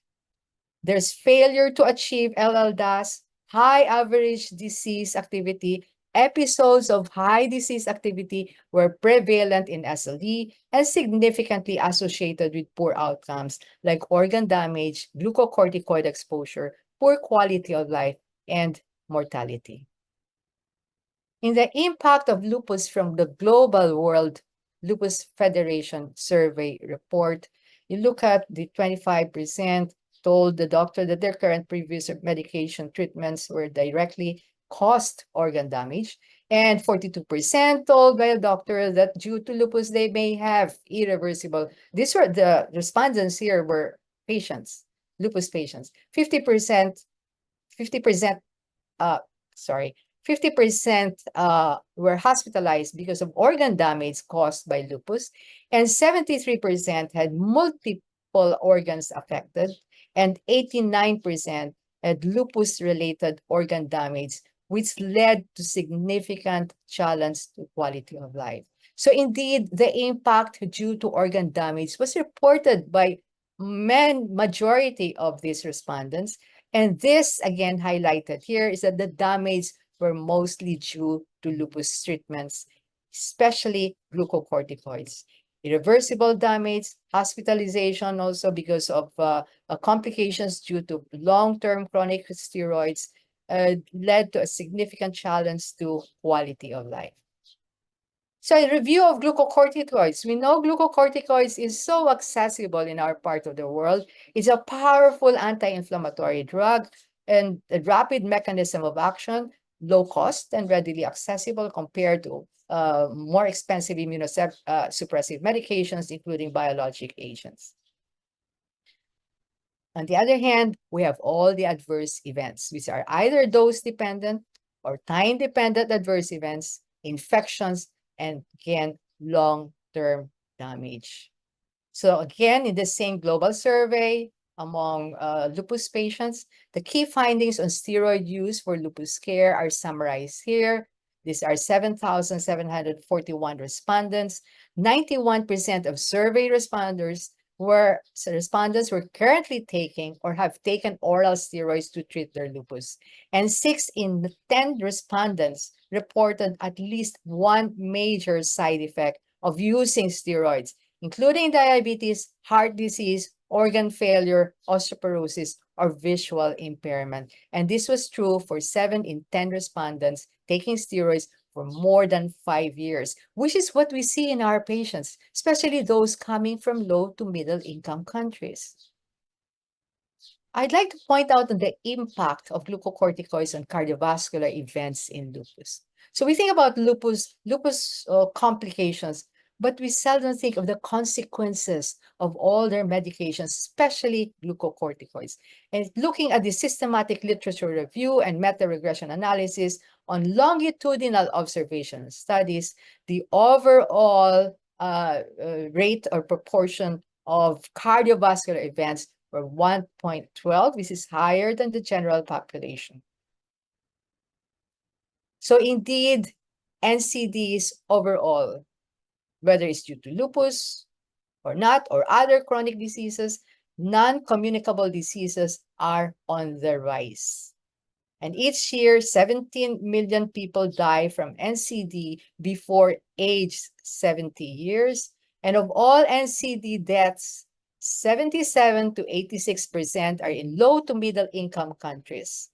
there's failure to achieve LLDAS, high average disease activity, episodes of high disease activity were prevalent in SLE and significantly associated with poor outcomes like organ damage, glucocorticoid exposure, poor quality of life, and mortality. In the impact of lupus from the Global World Lupus Federation survey report, you look at the 25% told the doctor that their current previous medication treatments were directly caused organ damage, and 42% told by a doctor that due to lupus, they may have irreversible. These were the respondents here were patients, lupus patients. 50% were hospitalized because of organ damage caused by lupus, and 73% had multiple organs affected, and 89% had lupus-related organ damage, which led to significant challenge to quality of life. So indeed, the impact due to organ damage was reported by majority of these respondents. And this, again, highlighted here is that the damage were mostly due to lupus treatments, especially glucocorticoids. Irreversible damage, hospitalization also because of complications due to long-term chronic steroids led to a significant challenge to quality of life. So a review of glucocorticoids. We know glucocorticoids is so accessible in our part of the world. It's a powerful anti-inflammatory drug and a rapid mechanism of action, low cost and readily accessible compared to more expensive immunosuppressive medications, including biologic agents. On the other hand, we have all the adverse events, which are either dose-dependent or time-dependent adverse events, infections, and again, long-term damage. So again, in the same global survey among lupus patients, the key findings on steroid use for lupus care are summarized here. These are 7,741 respondents. 91% of survey respondents were currently taking or have taken oral steroids to treat their lupus. And 6 in 10 respondents reported at least one major side effect of using steroids, including diabetes, heart disease, organ failure, osteoporosis, or visual impairment. And this was true for 7 in 10 respondents taking steroids for more than 5 years, which is what we see in our patients, especially those coming from low to middle income countries. I'd like to point out on the impact of glucocorticoids on cardiovascular events in lupus. So we think about lupus complications, but we seldom think of the consequences of all their medications, especially glucocorticoids. And looking at the systematic literature review and meta-regression analysis on longitudinal observation studies, the overall rate or proportion of cardiovascular events were 1.12, which is higher than the general population. So indeed, NCDs overall, whether it's due to lupus or not, or other chronic diseases, non-communicable diseases are on the rise. And each year, 17 million people die from NCD before age 70 years. And of all NCD deaths, 77 to 86% are in low to middle income countries.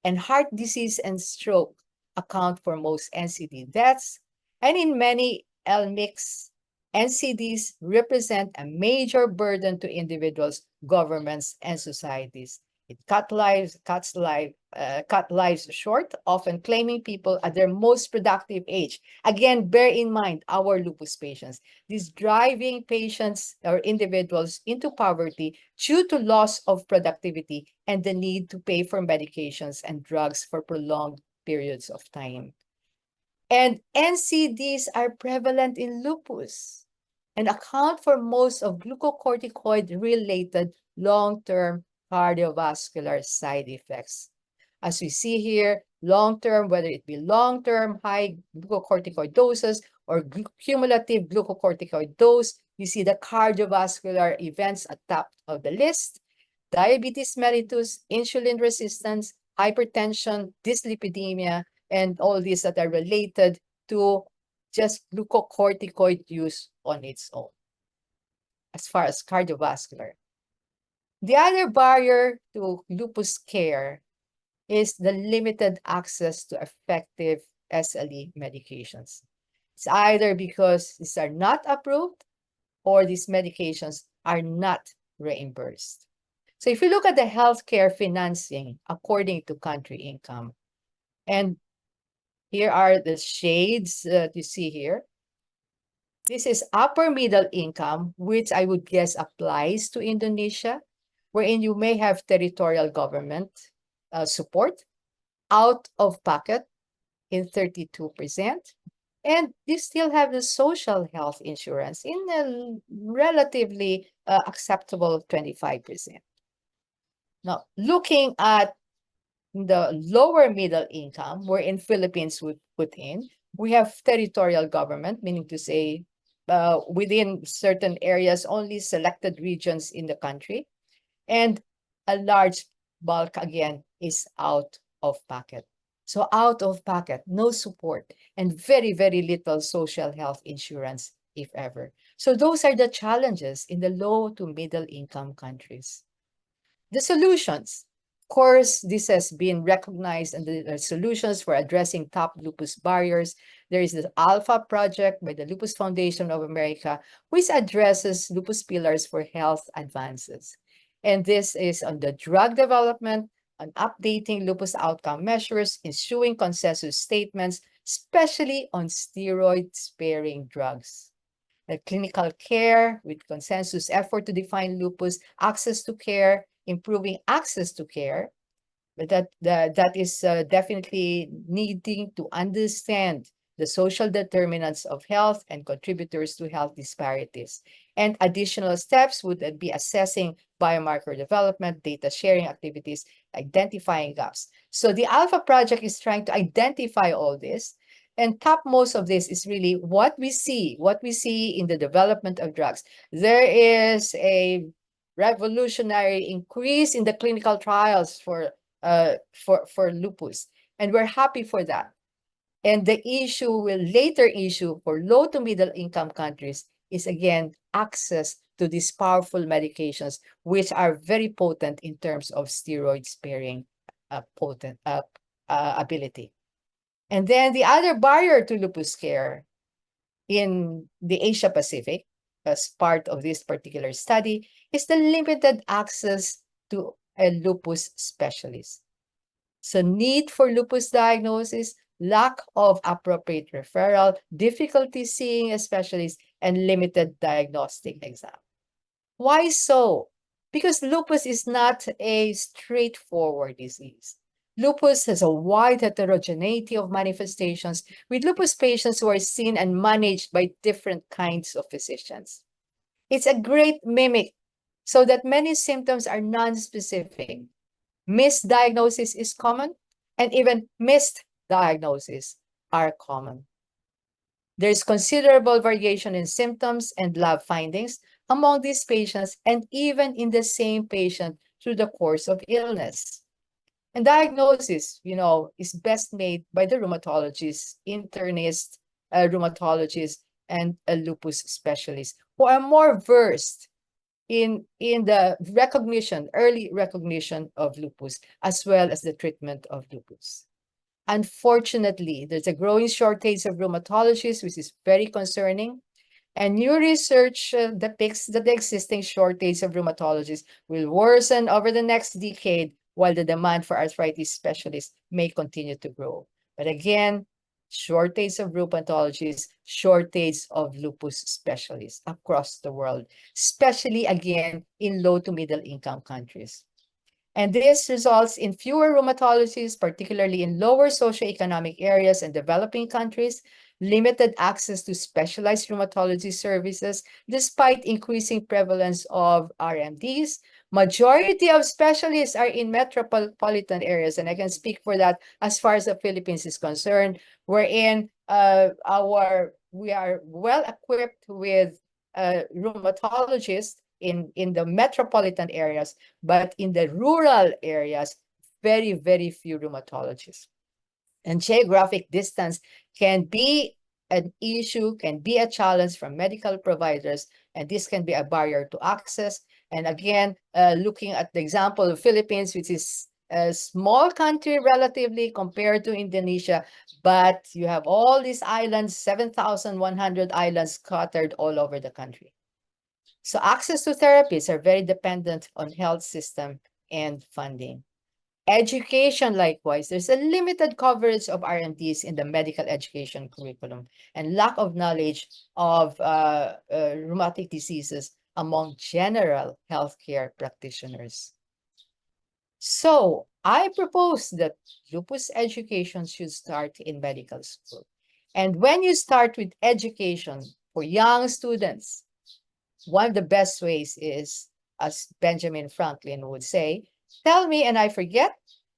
And heart disease and stroke account for most NCD deaths. And in many LMICs, NCDs represent a major burden to individuals, governments, and societies. It cuts lives short, often claiming people at their most productive age. Again, bear in mind our lupus patients. These driving patients or individuals into poverty due to loss of productivity and the need to pay for medications and drugs for prolonged periods of time. And NCDs are prevalent in lupus and account for most of glucocorticoid-related long-term cardiovascular side effects. As we see here, long-term, whether it be long-term high glucocorticoid doses or cumulative glucocorticoid dose, you see the cardiovascular events at top of the list: diabetes mellitus, insulin resistance, hypertension, dyslipidemia, and all these that are related to just glucocorticoid use on its own, as far as cardiovascular. The other barrier to lupus care is the limited access to effective SLE medications. It's either because these are not approved or these medications are not reimbursed. So if you look at the healthcare financing according to country income, and here are the shades that you see here. This is upper middle income, which I would guess applies to Indonesia, wherein you may have territorial government support, out of pocket in 32%, and you still have the social health insurance in a relatively acceptable 25%. Now, looking at the lower middle income, wherein Philippines would put in, we have territorial government, meaning to say within certain areas, only selected regions in the country, and a large bulk, again, is out of pocket. So out of pocket, no support, and very, very little social health insurance, if ever. So those are the challenges in the low to middle income countries. The solutions. Of course, this has been recognized, and the solutions for addressing top lupus barriers. There is the Alpha project by the Lupus Foundation of America, which addresses lupus pillars for health advances. And this is on the drug development, on updating lupus outcome measures, issuing consensus statements, especially on steroid-sparing drugs. The clinical care with consensus effort to define lupus, access to care, improving access to care, but that is definitely needing to understand the social determinants of health and contributors to health disparities. And additional steps would be assessing biomarker development, data sharing activities, identifying gaps. So the Alpha project is trying to identify all this. And topmost of this is really what we see in the development of drugs. There is a revolutionary increase in the clinical trials for lupus, and we're happy for that. And the later issue for low to middle income countries is again access to these powerful medications, which are very potent in terms of steroid sparing ability. And then the other barrier to lupus care in the Asia Pacific, as part of this particular study, is the limited access to a lupus specialist. So need for lupus diagnosis, lack of appropriate referral, difficulty seeing a specialist, and limited diagnostic exam. Why so? Because lupus is not a straightforward disease. Lupus has a wide heterogeneity of manifestations, with lupus patients who are seen and managed by different kinds of physicians. It's a great mimic, so that many symptoms are non-specific. Misdiagnosis is common, and even missed diagnoses are common. There's considerable variation in symptoms and lab findings among these patients, and even in the same patient through the course of illness. And diagnosis, is best made by the rheumatologist, internist, rheumatologist, and a lupus specialist who are more versed in the early recognition of lupus, as well as the treatment of lupus. Unfortunately, there's a growing shortage of rheumatologists, which is very concerning. And new research depicts that the existing shortage of rheumatologists will worsen over the next decade, while the demand for arthritis specialists may continue to grow. But again, shortage of rheumatologists, shortage of lupus specialists across the world, especially again in low to middle income countries. And this results in fewer rheumatologists, particularly in lower socioeconomic areas and developing countries, limited access to specialized rheumatology services, despite increasing prevalence of RMDs. Majority of specialists are in metropolitan areas, and I can speak for that as far as the Philippines is concerned, wherein we are well equipped with rheumatologists in the metropolitan areas, but in the rural areas, very, very few rheumatologists. And geographic distance can be an issue, can be a challenge for medical providers, and this can be a barrier to access. And again, looking at the example of Philippines, which is a small country relatively compared to Indonesia, but you have all these islands, 7,100 islands scattered all over the country. So access to therapies are very dependent on health system and funding. Education, likewise, there's a limited coverage of RMDs in the medical education curriculum, and lack of knowledge of rheumatic diseases among general healthcare practitioners. So I propose that lupus education should start in medical school. And when you start with education for young students, one of the best ways is, as Benjamin Franklin would say, tell me and I forget,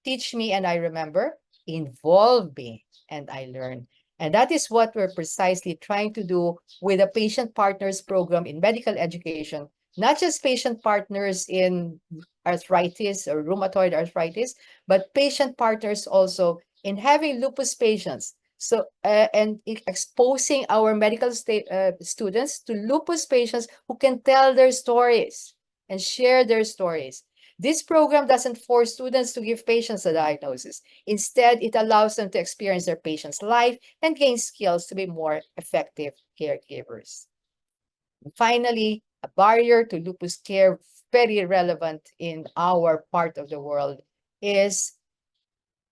teach me and I remember, involve me and I learn. And that is what we're precisely trying to do with the Patient Partners Program in medical education, not just patient partners in arthritis or rheumatoid arthritis, but patient partners also in having lupus patients. So, and exposing our medical students to lupus patients who can tell their stories and share their stories. This program doesn't force students to give patients a diagnosis. Instead, it allows them to experience their patient's life and gain skills to be more effective caregivers. And finally, a barrier to lupus care, very relevant in our part of the world, is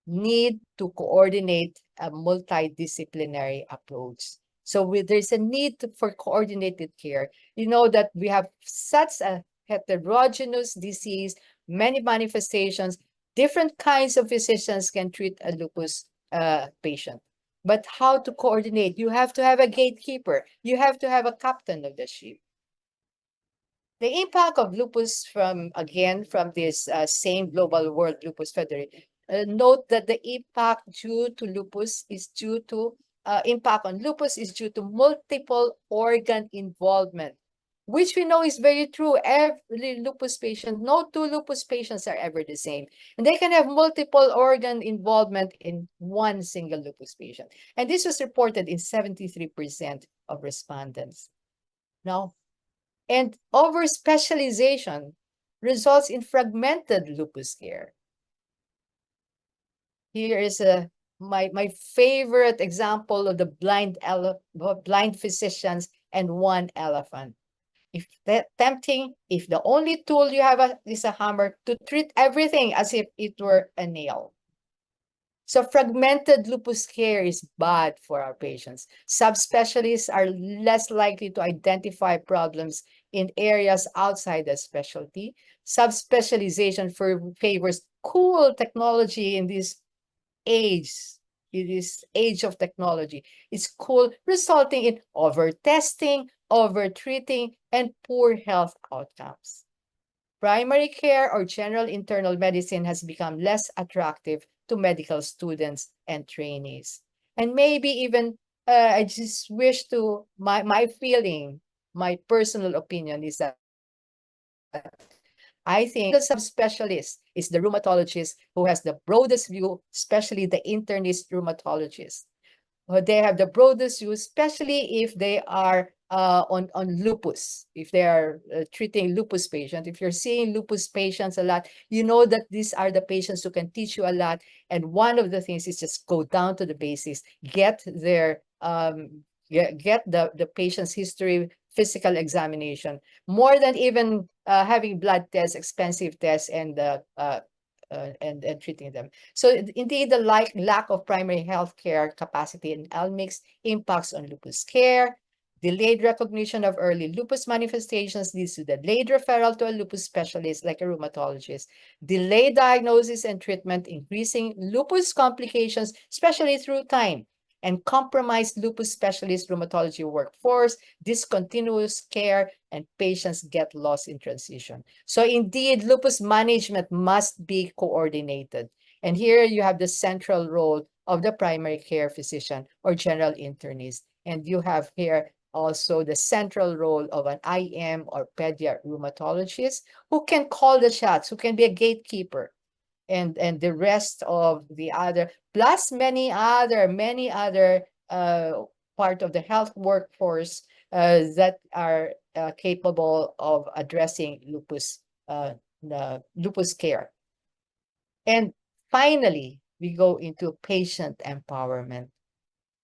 need to coordinate a multidisciplinary approach. So there's a need for coordinated care. You know that we have such a heterogeneous disease, many manifestations, different kinds of physicians can treat a lupus patient. But how to coordinate? You have to have a gatekeeper. You have to have a captain of the ship. The impact of lupus from this same global World Lupus Federation. Note that the impact due to lupus is due to impact on lupus is due to multiple organ involvement, which we know is very true. Every lupus patient, no two lupus patients are ever the same. And they can have multiple organ involvement in one single lupus patient. And this was reported in 73% of respondents. Now, and over-specialization results in fragmented lupus care. Here is my favorite example of the blind physicians and one elephant. If that tempting, if the only tool you have is a hammer to treat everything as if it were a nail. So fragmented lupus care is bad for our patients. Subspecialists are less likely to identify problems in areas outside the specialty. Subspecialization favors cool technology in this age of technology. It's cool, resulting in over-testing, over-treating, and poor health outcomes. Primary care or general internal medicine has become less attractive to medical students and trainees. And maybe even, I just wish to, my feeling, my personal opinion is that I think the subspecialist is the rheumatologist who has the broadest view, especially the internist rheumatologist. They have the broadest view, especially if they are on lupus, if they are treating lupus patients. If you're seeing lupus patients a lot, you know that these are the patients who can teach you a lot. And one of the things is just go down to the basics, get their get the patient's history, physical examination, more than even having blood tests, expensive tests, and treating them. So indeed, the lack of primary health care capacity in LMICs impacts on lupus care. Delayed recognition of early lupus manifestations leads to delayed referral to a lupus specialist like a rheumatologist. Delayed diagnosis and treatment, increasing lupus complications, especially through time. And compromised lupus specialist rheumatology workforce, discontinuous care, and patients get lost in transition. So indeed, lupus management must be coordinated. And here you have the central role of the primary care physician or general internist. And you have here also the central role of an IM or pediatric rheumatologist who can call the shots, who can be a gatekeeper. And the rest of the other, plus many other part of the health workforce that are capable of addressing lupus, the lupus care. And finally, we go into patient empowerment.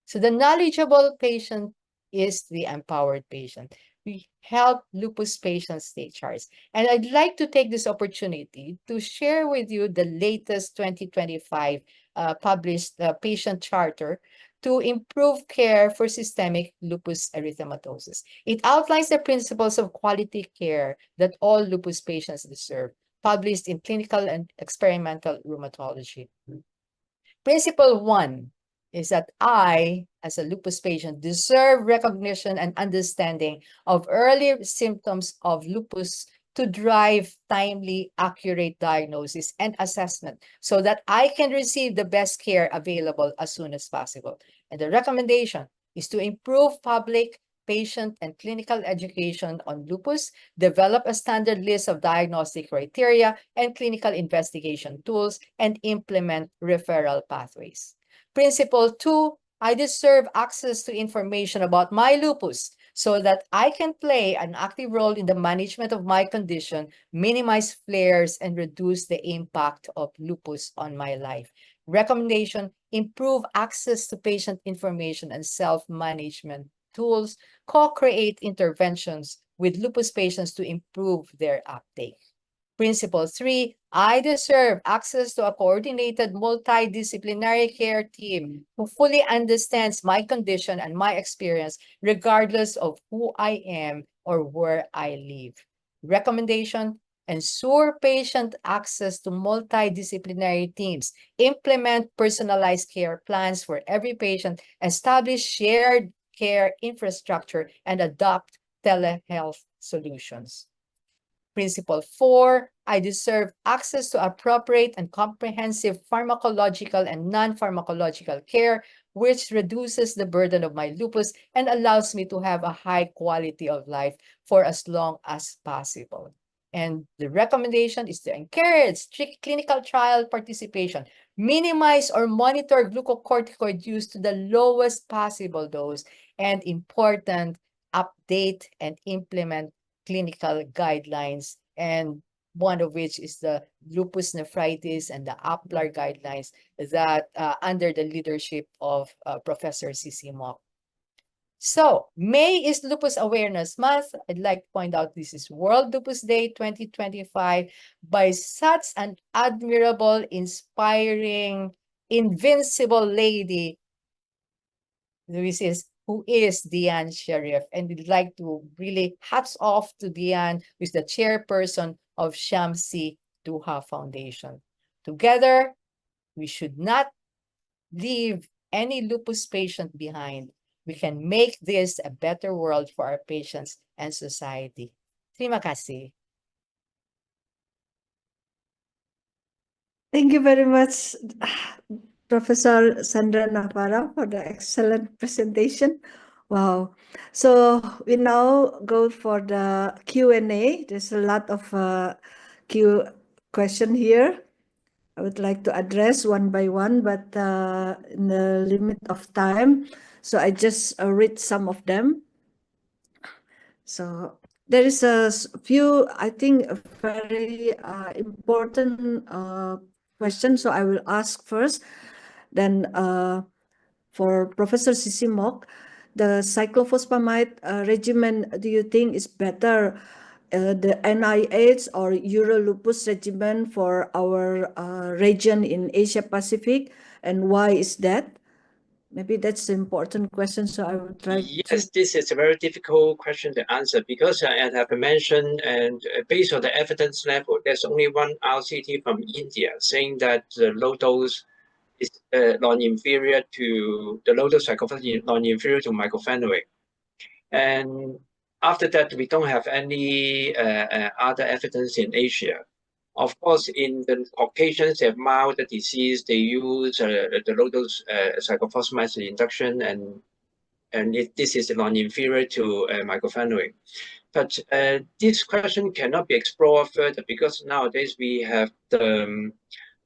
So the knowledgeable patient is the empowered patient. We help lupus patients take charge. And I'd like to take this opportunity to share with you the latest 2025 published patient charter to improve care for systemic lupus erythematosus. It outlines the principles of quality care that all lupus patients deserve, published in Clinical and Experimental Rheumatology. Principle 1 is that I, as a lupus patient, deserve recognition and understanding of early symptoms of lupus to drive timely, accurate diagnosis and assessment so that I can receive the best care available as soon as possible. And the recommendation is to improve public, patient, and clinical education on lupus, develop a standard list of diagnostic criteria and clinical investigation tools, and implement referral pathways. Principle 2, I deserve access to information about my lupus so that I can play an active role in the management of my condition, minimize flares, and reduce the impact of lupus on my life. Recommendation, improve access to patient information and self-management tools, co-create interventions with lupus patients to improve their uptake. Principle 3, I deserve access to a coordinated multidisciplinary care team who fully understands my condition and my experience, regardless of who I am or where I live. Recommendation, ensure patient access to multidisciplinary teams, implement personalized care plans for every patient, establish shared care infrastructure, and adopt telehealth solutions. Principle 4, I deserve access to appropriate and comprehensive pharmacological and non-pharmacological care, which reduces the burden of my lupus and allows me to have a high quality of life for as long as possible. And the recommendation is to encourage strict clinical trial participation, minimize or monitor glucocorticoid use to the lowest possible dose, and important, update and implement clinical guidelines, and one of which is the lupus nephritis and the APLAR guidelines that under the leadership of Professor C.C. Mock. So, May is Lupus Awareness Month. I'd like to point out this is World Lupus Day 2025 by such an admirable, inspiring, invincible lady, who is Diane Sheriff. And we'd like to really hats off to Diane, who is the chairperson of Shamsi Duha Foundation. Together, we should not leave any lupus patient behind. We can make this a better world for our patients and society. Terima kasih. Thank you very much, Professor Sandra Navara, for the excellent presentation. Wow. So we now go for the Q&A. There's a lot of question here. I would like to address one by one, but in the limit of time, so I just read some of them. So there is a few, I think, very important questions. So I will ask first. Then for Professor C.C. Mock, the cyclophosphamide regimen, do you think is better, the NIH or Euro Lupus regimen for our region in Asia Pacific, and why is that? Maybe that's the important question. So I will try to. Yes, this is a very difficult question to answer because, as I've mentioned, and based on the evidence level, there's only one RCT from India saying that the low dose is non-inferior to the low dose cyclophosphamide, non-inferior to mycophenolate. And after that, we don't have any other evidence in Asia. Of course, in the Caucasians that have mild disease, they use the low dose cyclophosphamide induction, and this is non-inferior to mycophenolate. But this question cannot be explored further because nowadays we have the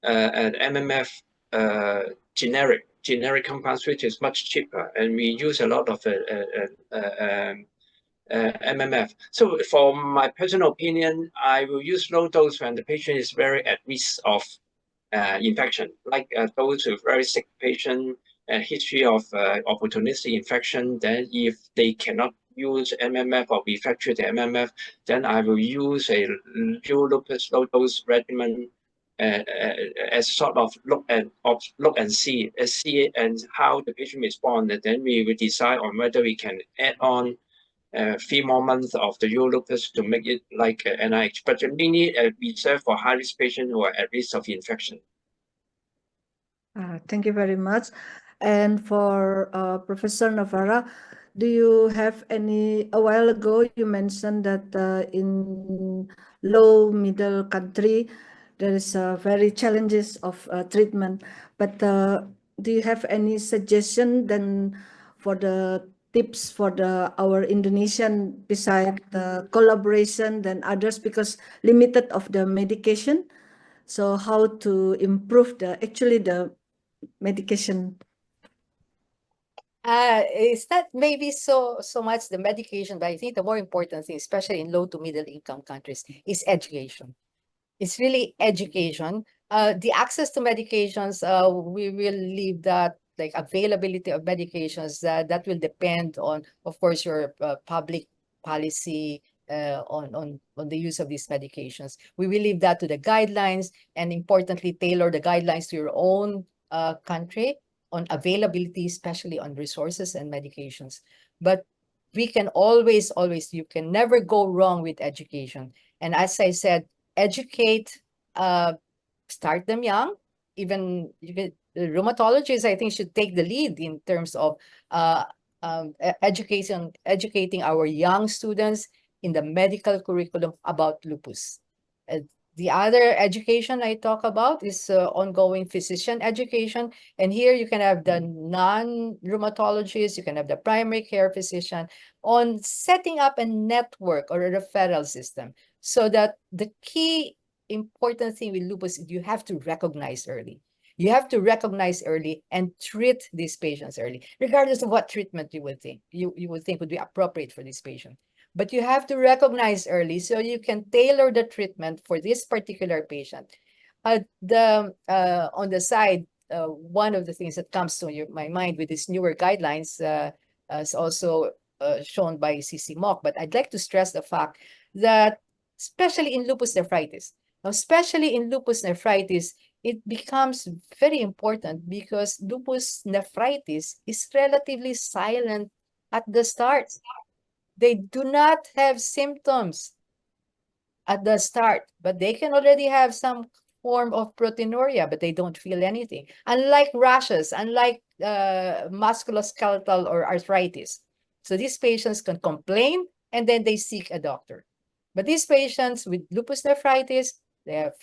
MMF generic compounds, which is much cheaper, and we use a lot of MMF. So for my personal opinion, I will use low dose when the patient is very at risk of infection, like those with very sick patient and history of opportunistic infection. Then if they cannot use MMF or refractory to MMF, then I will use a dual lupus low dose regimen as sort of look and see and how the patient responds. And then we will decide on whether we can add on 3 more months of the Euro Lupus to make it like NIH, but mainly reserved for high-risk patients who are at risk of infection. Thank you very much. And for Professor Navarra, do you have any, a while ago you mentioned that in low middle country, there is very challenges of treatment, but do you have any suggestion then for the tips for our Indonesian beside the collaboration than others, because limited of the medication? So how to improve the medication? It's not maybe so much the medication, but I think the more important thing, especially in low to middle income countries, is education. It's really education. The access to medications, we will leave that, like availability of medications, that will depend on, of course, your public policy on the use of these medications. We will leave that to the guidelines, and importantly, tailor the guidelines to your own country on availability, especially on resources and medications. But we can always, you can never go wrong with education. And as I said, educate, start them young. Even the rheumatologists, I think, should take the lead in terms of educating our young students in the medical curriculum about lupus. The other education I talk about is ongoing physician education. And here you can have the non-rheumatologist, you can have the primary care physician on setting up a network or a referral system, so that the key important thing with lupus is you have to recognize early. You have to recognize early and treat these patients early, regardless of what treatment you would think would be appropriate for this patient. But you have to recognize early so you can tailor the treatment for this particular patient. On the side, one of the things that comes to my mind with these newer guidelines is also shown by CC Mock, but I'd like to stress the fact that especially in lupus nephritis, it becomes very important because lupus nephritis is relatively silent at the start. They do not have symptoms at the start, but they can already have some form of proteinuria, but they don't feel anything. Unlike rashes, unlike musculoskeletal or arthritis. So these patients can complain and then they seek a doctor. But these patients with lupus nephritis, they have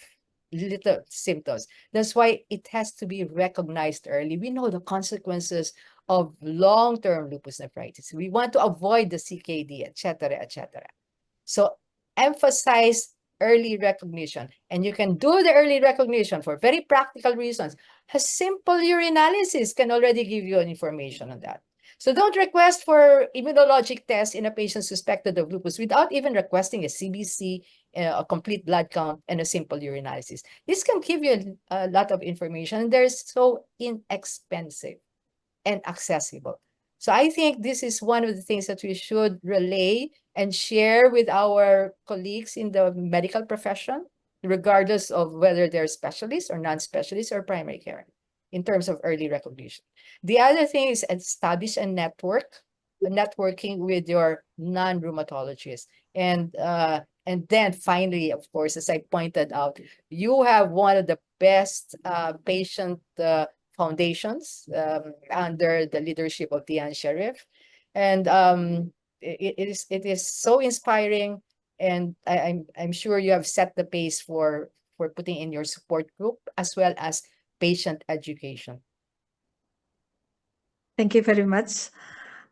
little symptoms. That's why it has to be recognized early. We know the consequences of long-term lupus nephritis. We want to avoid the CKD, etc., etc. So emphasize early recognition. And you can do the early recognition for very practical reasons. A simple urinalysis can already give you an information on that. So don't request for immunologic tests in a patient suspected of lupus without even requesting a CBC, a complete blood count, and a simple urinalysis. This can give you a lot of information. They're so inexpensive and accessible. So I think this is one of the things that we should relay and share with our colleagues in the medical profession, regardless of whether they're specialists or non-specialists or primary care, in terms of early recognition. The other thing is establish a networking with your non-rheumatologists. And then finally, of course, as I pointed out, you have one of the best patient foundations under the leadership of Diane Sharif. And it is so inspiring. And I'm sure you have set the pace for putting in your support group as well as patient education. Thank you very much.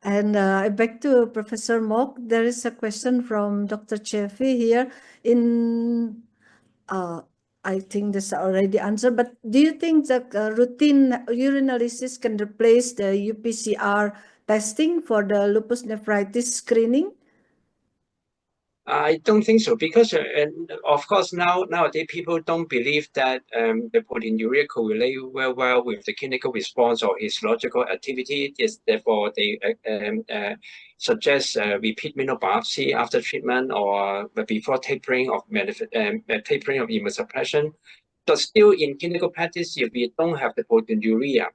And back to Professor Mock, there is a question from Dr. Chefi here. I think this already answered, but do you think that routine urinalysis can replace the UPCR testing for the lupus nephritis screening? I don't think so, because of course nowadays people don't believe that the proteinuria correlate very well with the clinical response or histological activity. Yes, therefore they suggest repeat renal biopsy after treatment or before tapering of immunosuppression. But still, in clinical practice, if we don't have the proteinuria,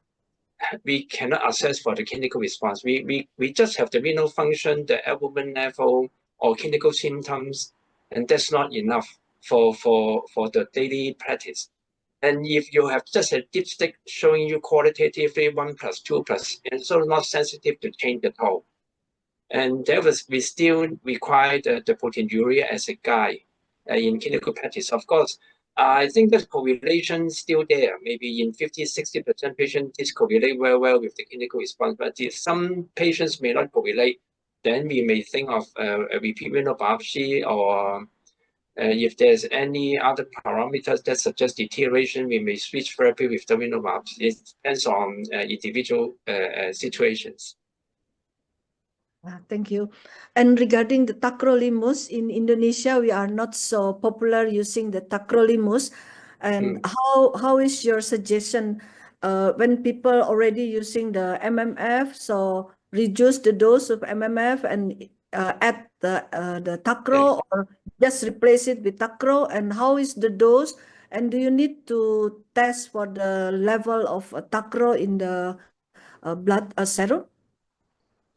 we cannot assess for the clinical response. We just have the renal function, the albumin level, or clinical symptoms, and that's not enough for the daily practice. And if you have just a dipstick showing you qualitatively 1+2+, and so not sensitive to change at all. And we still require the proteinuria as a guide in clinical practice. Of course, I think the correlation is still there. Maybe in 50–60% patients, this correlate very well with the clinical response. But if some patients may not correlate, then we may think of a repeat renal biopsy, or if there's any other parameters that suggest deterioration, we may switch therapy with the renal biopsy. It depends on individual situations. Thank you. And regarding the tacrolimus, in Indonesia, we are not so popular using the tacrolimus. And how is your suggestion when people already using the MMF, so reduce the dose of MMF and add the tacro, or just replace it with tacro? And how is the dose? And do you need to test for the level of tacro in the blood serum?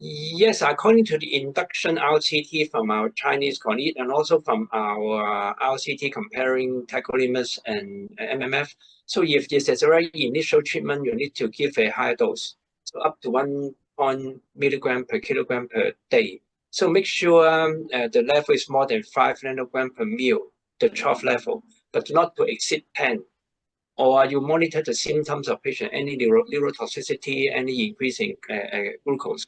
Yes, according to the induction RCT from our Chinese colleague and also from our RCT comparing tacrolimus and MMF. So if this is a very initial treatment, you need to give a higher dose, so up to 1 milligram per kilogram per day. So make sure the level is more than 5 nanogram per ml, the trough level, but not to exceed 10. Or you monitor the symptoms of patient, any neurotoxicity, any increase in glucose.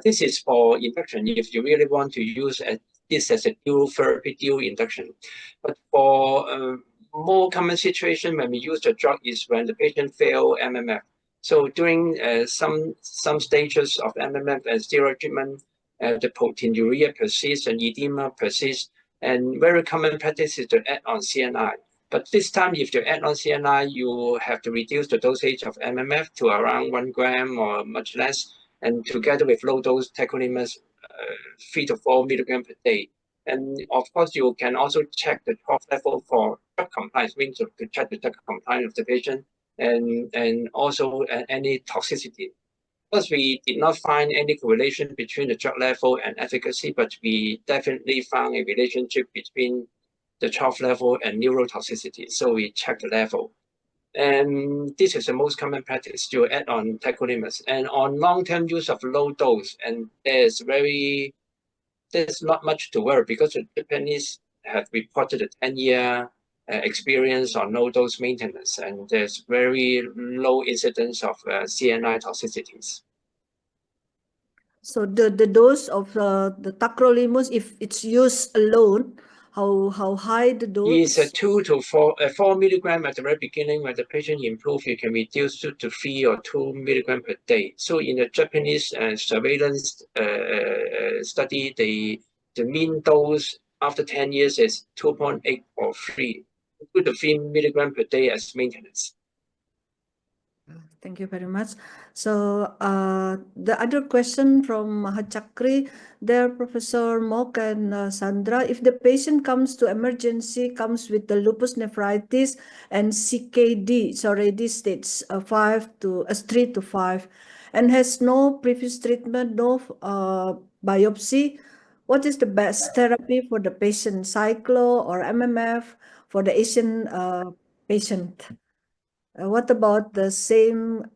This is for induction if you really want to use this as a dual therapy, dual induction. But for more common situation when we use the drug is when the patient fail MMF. So during some stages of MMF and steroid treatment, the proteinuria persists and edema persists, and very common practice is to add on CNI. But this time, if you add on CNI, you have to reduce the dosage of MMF to around 1 gram or much less, and together with low dose tacrolimus, 3 to 4 milligrams per day. And of course, you can also check the trough level for drug compliance, means to check the drug compliance of the patient, and also any toxicity. Because we did not find any correlation between the drug level and efficacy, but we definitely found a relationship between the trough level and neurotoxicity. So we check the level. And this is the most common practice to add on tacrolimus. And on long-term use of low dose, and there's not much to worry because the Japanese have reported a 10-year experience on low dose maintenance, and there's very low incidence of CNI toxicities. So the dose of the tacrolimus, if it's used alone, how high the It's a dose? 2 to 4 milligram at the very beginning. When the patient improves, you can reduce to 3 or 2 milligram per day. So in the Japanese surveillance study, the mean dose after 10 years is 2.8 or 3, 2 to 3 milligram per day as maintenance. Thank you very much. So the other question from Mahachakri there, Professor Mok and Sandra, if the patient comes to emergency, comes with the lupus nephritis and CKD, it's already stage 3 to 5, and has no previous treatment, no biopsy, what is the best therapy for the patient, cyclo or MMF for the Asian patient? What about the same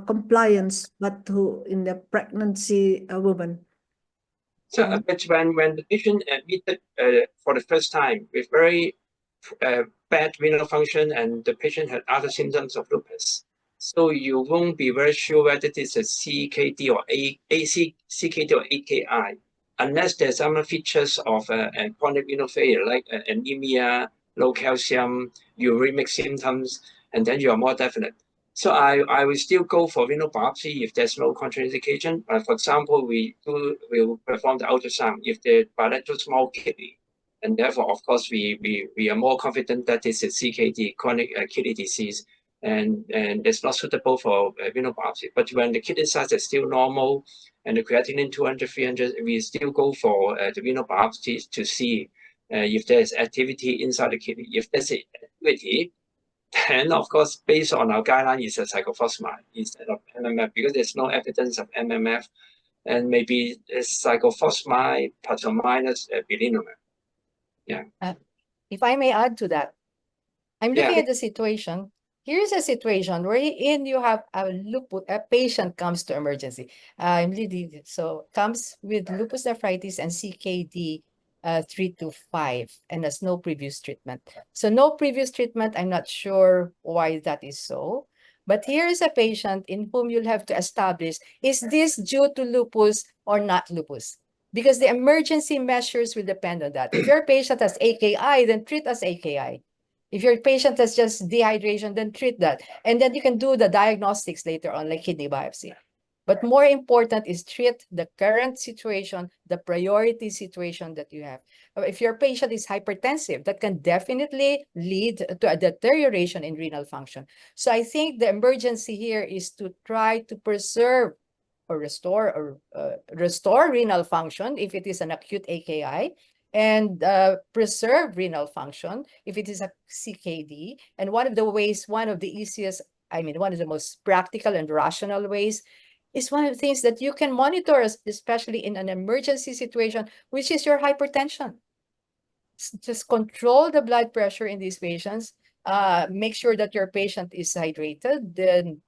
compliance, but in the pregnancy woman? So when the patient admitted for the first time with very bad renal function and the patient had other symptoms of lupus, so you won't be very sure whether it is a CKD or CKD or AKI, unless there's some features of chronic renal failure like anemia, low calcium, uremic symptoms, and then you are more definite. So I will still go for renal biopsy if there's no contraindication. For example, we'll perform the ultrasound if the bilateral small kidney, and therefore, of course, we are more confident that this is CKD, chronic kidney disease, and it's not suitable for renal biopsy. But when the kidney size is still normal and the creatinine 200, 300, we still go for the renal biopsy to see if there is activity inside the kidney. If there's activity, then of course, based on our guideline, is a cyclophosphamide instead of MMF because there's no evidence of MMF, and maybe it's cyclophosphamide plus or minus belimumab. Yeah. If I may add to that, I'm looking at the situation. Here's a situation wherein you have a patient comes to emergency. Comes with lupus nephritis and CKD 3 to 5 and has no previous treatment. So no previous treatment, I'm not sure why that is so. But here is a patient in whom you'll have to establish, is this due to lupus or not lupus? Because the emergency measures will depend on that. If your patient has AKI, then treat as AKI. If your patient has just dehydration, then treat that. And then you can do the diagnostics later on, like kidney biopsy. But more important is treat the current situation, the priority situation that you have. If your patient is hypertensive, that can definitely lead to a deterioration in renal function. So I think the emergency here is to try to preserve or restore renal function if it is an acute AKI, and preserve renal function if it is a CKD. And one of the most practical and rational ways is one of the things that you can monitor, especially in an emergency situation, which is your hypertension. Just control the blood pressure in these patients. Make sure that your patient is hydrated,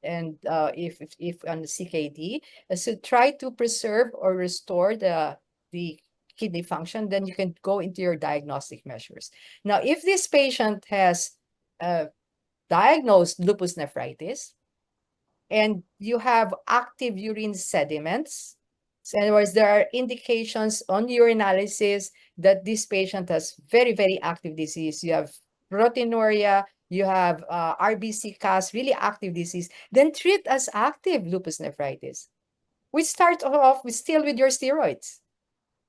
and if on CKD, so try to preserve or restore the kidney function. Then you can go into your diagnostic measures. Now, if this patient has diagnosed lupus nephritis, and you have active urine sediments, so in other words, there are indications on urinalysis that this patient has very, very active disease. You have proteinuria, you have RBC CAS, really active disease, then treat as active lupus nephritis. We start off still with your steroids.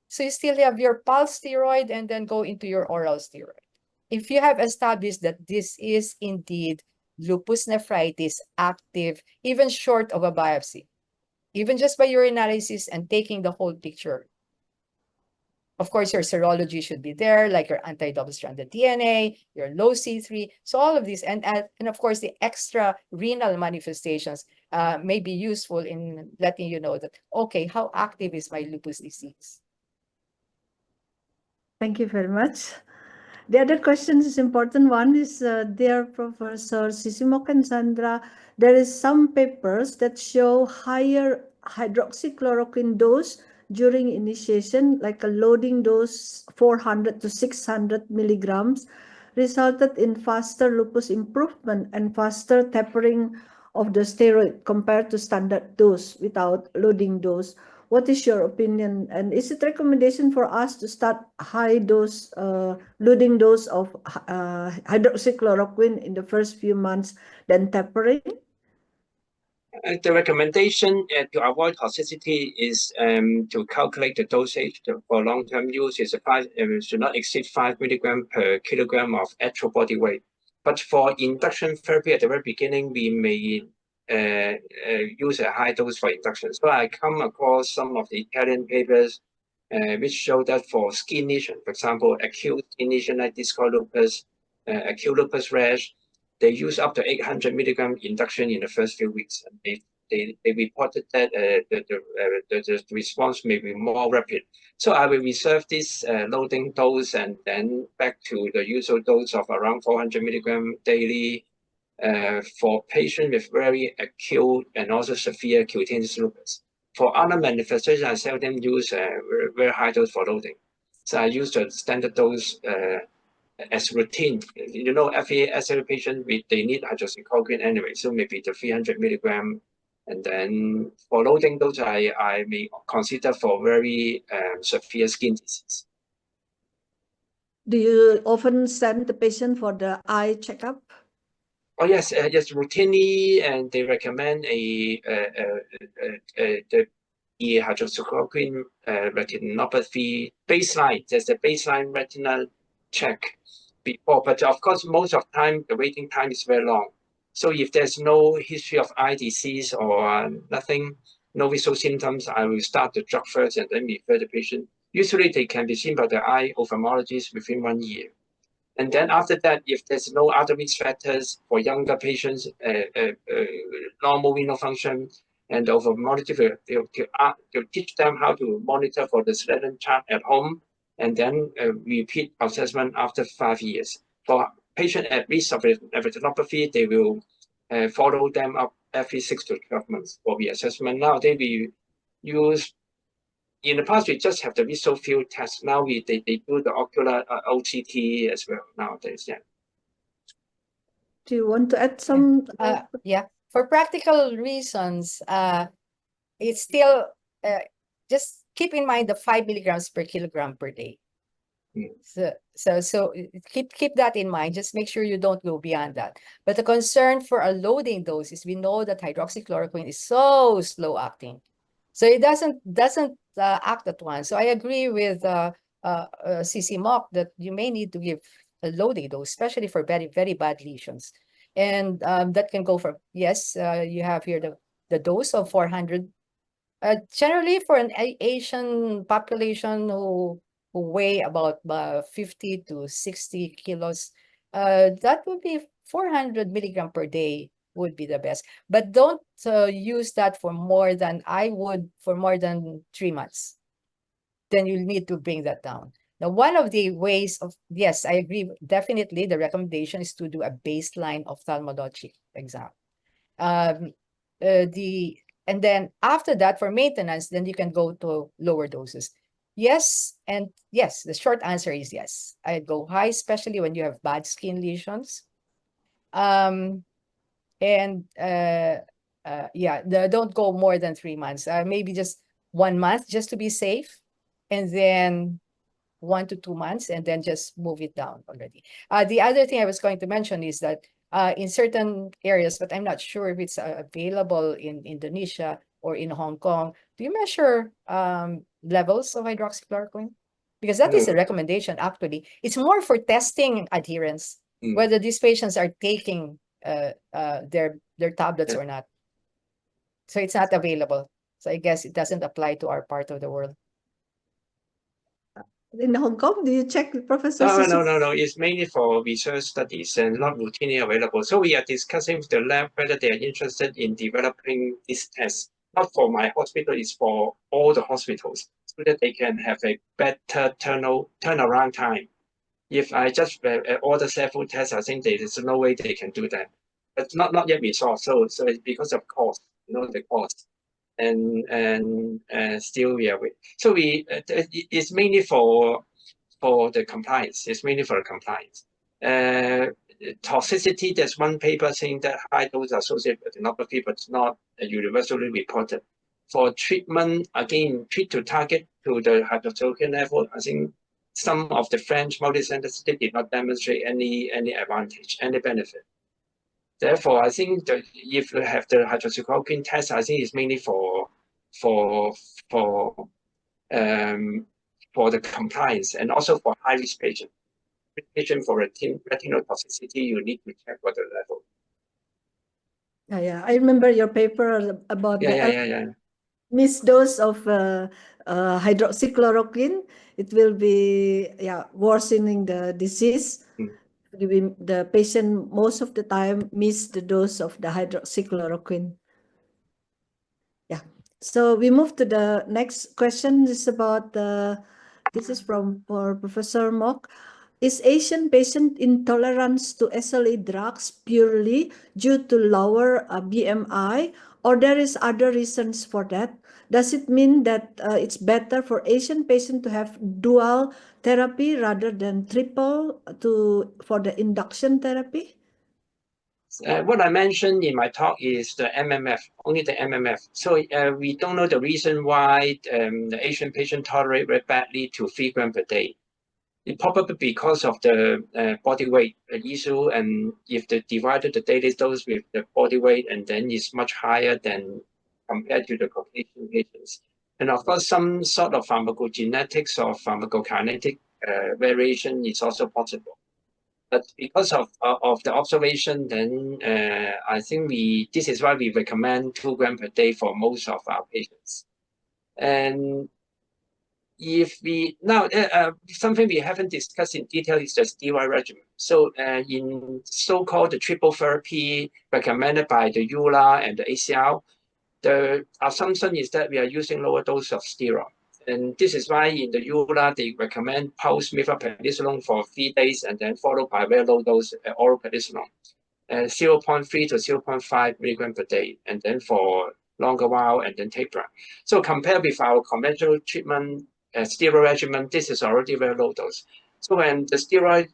So you still have your pulse steroid and then go into your oral steroid. If you have established that this is indeed lupus nephritis active, even short of a biopsy, even just by urinalysis and taking the whole picture. Of course, your serology should be there, like your anti-double-stranded DNA, your low C3. So all of these, and of course, the extra renal manifestations may be useful in letting you know that, okay, how active is my lupus disease? Thank you very much. The other question is important one is, dear Professor Sisimok and Sandra, there is some papers that show higher hydroxychloroquine dose during initiation, like a loading dose 400 to 600 milligrams, resulted in faster lupus improvement and faster tapering of the steroid compared to standard dose without loading dose. What is your opinion? And is it recommendation for us to start high dose, loading dose of hydroxychloroquine in the first few months, then tapering? The recommendation to avoid toxicity is to calculate the dosage for long-term use is should not exceed 5 milligram per kilogram of actual body weight. But for induction therapy at the very beginning, we may use a high dose for induction. So I come across some of the Italian papers which show that for skin lesion, for example, acute skin lesion like discal lupus, acute lupus rash, they use up to 800 milligram induction in the first few weeks. And they reported that the response may be more rapid. So I will reserve this loading dose and then back to the usual dose of around 400 milligram daily for patients with very acute and also severe cutaneous lupus. For other manifestations, I seldom use very high dose for loading. So I use the standard dose as routine. You know, FA patient, they need hydroxychloroquine anyway, so maybe the 300 milligram. And then for loading dose, I may consider for very severe skin disease. Do you often send the patient for the eye checkup? Oh yes, yes, routinely, and they recommend the hydroxychloroquine retinopathy baseline. There's a baseline retinal check before, but of course, most of the time the waiting time is very long. So if there's no history of eye disease or nothing, no visual symptoms, I will start the drug first and then refer the patient. Usually, they can be seen by the eye ophthalmologist within 1 year. And then after that, if there's no other risk factors for younger patients, normal renal function, and the ophthalmologist will teach them how to monitor for the Sleddon chart at home, and then repeat assessment after 5 years. For patients at risk of retinopathy, they will follow them up every 6 to 12 months for reassessment. Nowadays, we use, in the past, we just have the visual field test. Now they do the ocular OCT as well nowadays. Yeah. Do you want to add some? Yeah, for practical reasons, it's still just keep in mind the 5 milligrams per kilogram per day. So keep that in mind. Just make sure you don't go beyond that. But the concern for a loading dose is we know that hydroxychloroquine is so slow acting, so it doesn't act at once. So I agree with CC Mock that you may need to give a loading dose, especially for very, very bad lesions. And that can go from, yes, you have here the dose of 400. Generally for an Asian population who weigh about 50 to 60 kilos, that would be 400 milligram per day would be the best. But don't use that for more than, I would, for more than 3 months. Then you'll need to bring that down. Now, one of the ways of, yes, I agree, definitely the recommendation is to do a baseline ophthalmologic exam. And then after that, for maintenance, then you can go to lower doses. Yes, and yes, the short answer is yes. I'd go high, especially when you have bad skin lesions. And yeah, don't go more than 3 months. Maybe just 1 month just to be safe. And then 1 to 2 months and then just move it down already. The other thing I was going to mention is that in certain areas, but I'm not sure if it's available in Indonesia or in Hong Kong, do you measure levels of hydroxychloroquine? Because that is a No. recommendation, actually. It's more for testing adherence, whether these patients are taking their tablets or not. So it's not available. So I guess it doesn't apply to our part of the world. In Hong Kong, do you check, Professor No, Susu? no. It's mainly for research studies and not routinely available. So we are discussing with the lab whether they are interested in developing this test. Not for my hospital, it's for all the hospitals, so that they can have a better turnaround time. If I just order several tests, I think there is no way they can do that. But not yet resolved. So it's because of cost, the cost. And still we are so it's mainly for the compliance. It's mainly for the compliance. Toxicity, there's one paper saying that high dose associated with retinopathy, but it's not universally reported. For treatment, again, treat to target to the hydroxychloroquine level, I think some of the French multi-center studies did not demonstrate any advantage, any benefit. Therefore, I think that if you have the hydroxychloroquine test, I think it's mainly for the compliance and also for high-risk patients. Patient for retinal toxicity, you need to check what the level. Yeah. I remember your paper about Yeah. missed dose of hydroxychloroquine. It will be worsening the disease. The patient most of the time miss the dose of the hydroxychloroquine. Yeah. So we move to the next question. This is about this is for Professor Mok. Is Asian patient intolerance to SLE drugs purely due to lower BMI, or there is other reasons for that? Does it mean that it's better for Asian patient to have dual therapy rather than triple for the induction therapy? What I mentioned in my talk is the MMF, only the MMF. So we don't know the reason why the Asian patient tolerate very badly to 3 grams per day. It probably because of the body weight issue, and if they divided the daily dose with the body weight, and then it's much higher than compared to the Caucasian patients. And of course, some sort of pharmacogenetics or pharmacokinetic variation is also possible. But because of the observation, then I think this is why we recommend 2 grams per day for most of our patients. And if we now something we haven't discussed in detail is the steroid regimen. So in so-called the triple therapy recommended by the EULA and the ACL, the assumption is that we are using lower dose of steroid. And this is why in the EULA, they recommend pulse mifepristone for 3 days and then followed by very low dose oral prednisolone, 0.3 to 0.5 milligram per day, and then for longer while and then taper. So compared with our conventional treatment steroid regimen, this is already very low dose. So when the steroid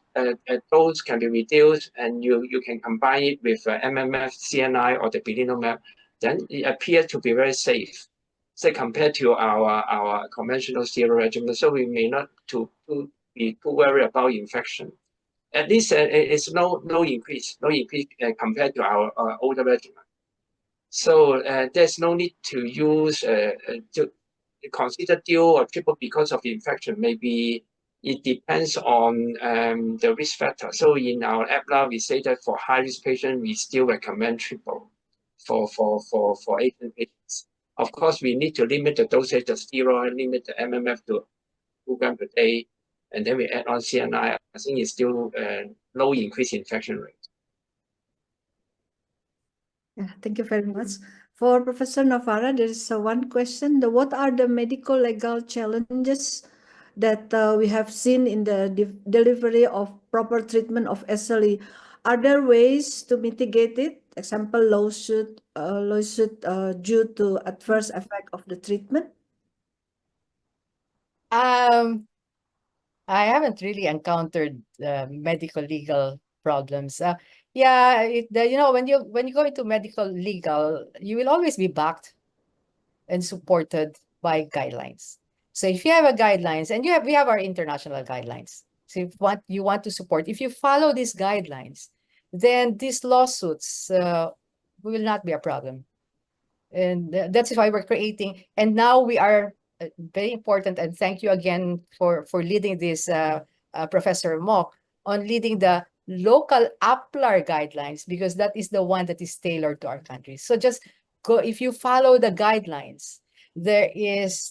dose can be reduced and you can combine it with MMF, CNI, or the belimumab, then it appears to be very safe. So compared to our conventional steroid regimen, so we may not be too worried about infection. At least it's no increase compared to our older regimen. So there's no need to use to consider dual or triple because of the infection. Maybe it depends on the risk factor. So in our APLA, we say that for high risk patients, we still recommend triple for Asian patients. Of course, we need to limit the dosage of steroid, limit the MMF to 2 grams per day, and then we add on CNI. I think it's still low increase infection rate. Yeah, thank you very much. For Professor Novara, there is one question. What are the medical legal challenges that we have seen in the delivery of proper treatment of SLE? Are there ways to mitigate it? Example, lawsuit due to adverse effect of the treatment? I haven't really encountered medical legal problems. When you go into medical legal, you will always be backed and supported by guidelines. So if you have a guidelines, and we have our international guidelines. So if you want to support, if you follow these guidelines, then these lawsuits will not be a problem. And that's why we're creating. And now we are very important. And thank you again for leading this, Professor Mock, on leading the local APLAR guidelines, because that is the one that is tailored to our country. So just go, if you follow the guidelines, there is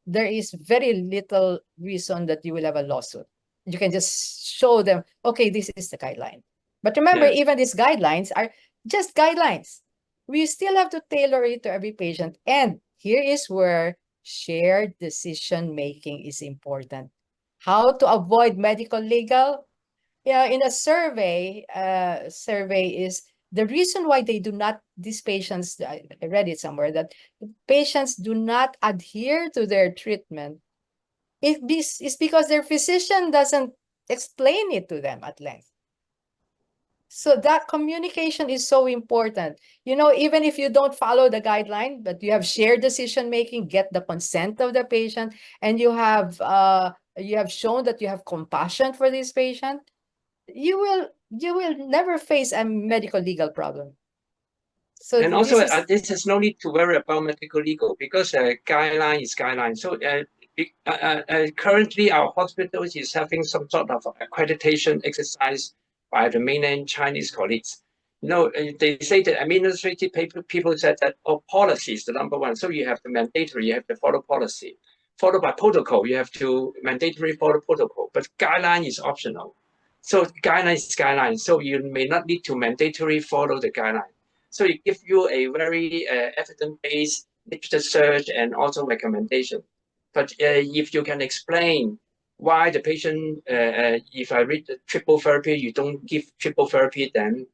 very little reason that you will have a lawsuit. You can just show them, okay, this is the guideline. But remember, Yeah. even these guidelines are just guidelines. We still have to tailor it to every patient. And here is where shared decision making is important. How to avoid medical legal? Yeah, in a survey is the reason why they do not, these patients, I read it somewhere, that patients do not adhere to their treatment. It's because their physician doesn't explain it to them at length. So that communication is so important. You know, even if you don't follow the guideline, but you have shared decision making, get the consent of the patient, and you have shown that you have compassion for this patient, you will never face a medical legal problem. So And also, this is this is no need to worry about medical legal, because guideline is guideline. So currently, our hospitals is having some sort of accreditation exercise by the mainland Chinese colleagues. You know, they say that administrative people said that policy is the number one. So you have the mandatory, you have to follow policy, followed by protocol. You have to mandatory follow protocol, but guideline is optional. So guideline is guideline. So you may not need to mandatory follow the guideline. So it gives you a very evidence-based literature search and also recommendation. But if you can explain why the patient, if I read the triple therapy, you don't give triple therapy, then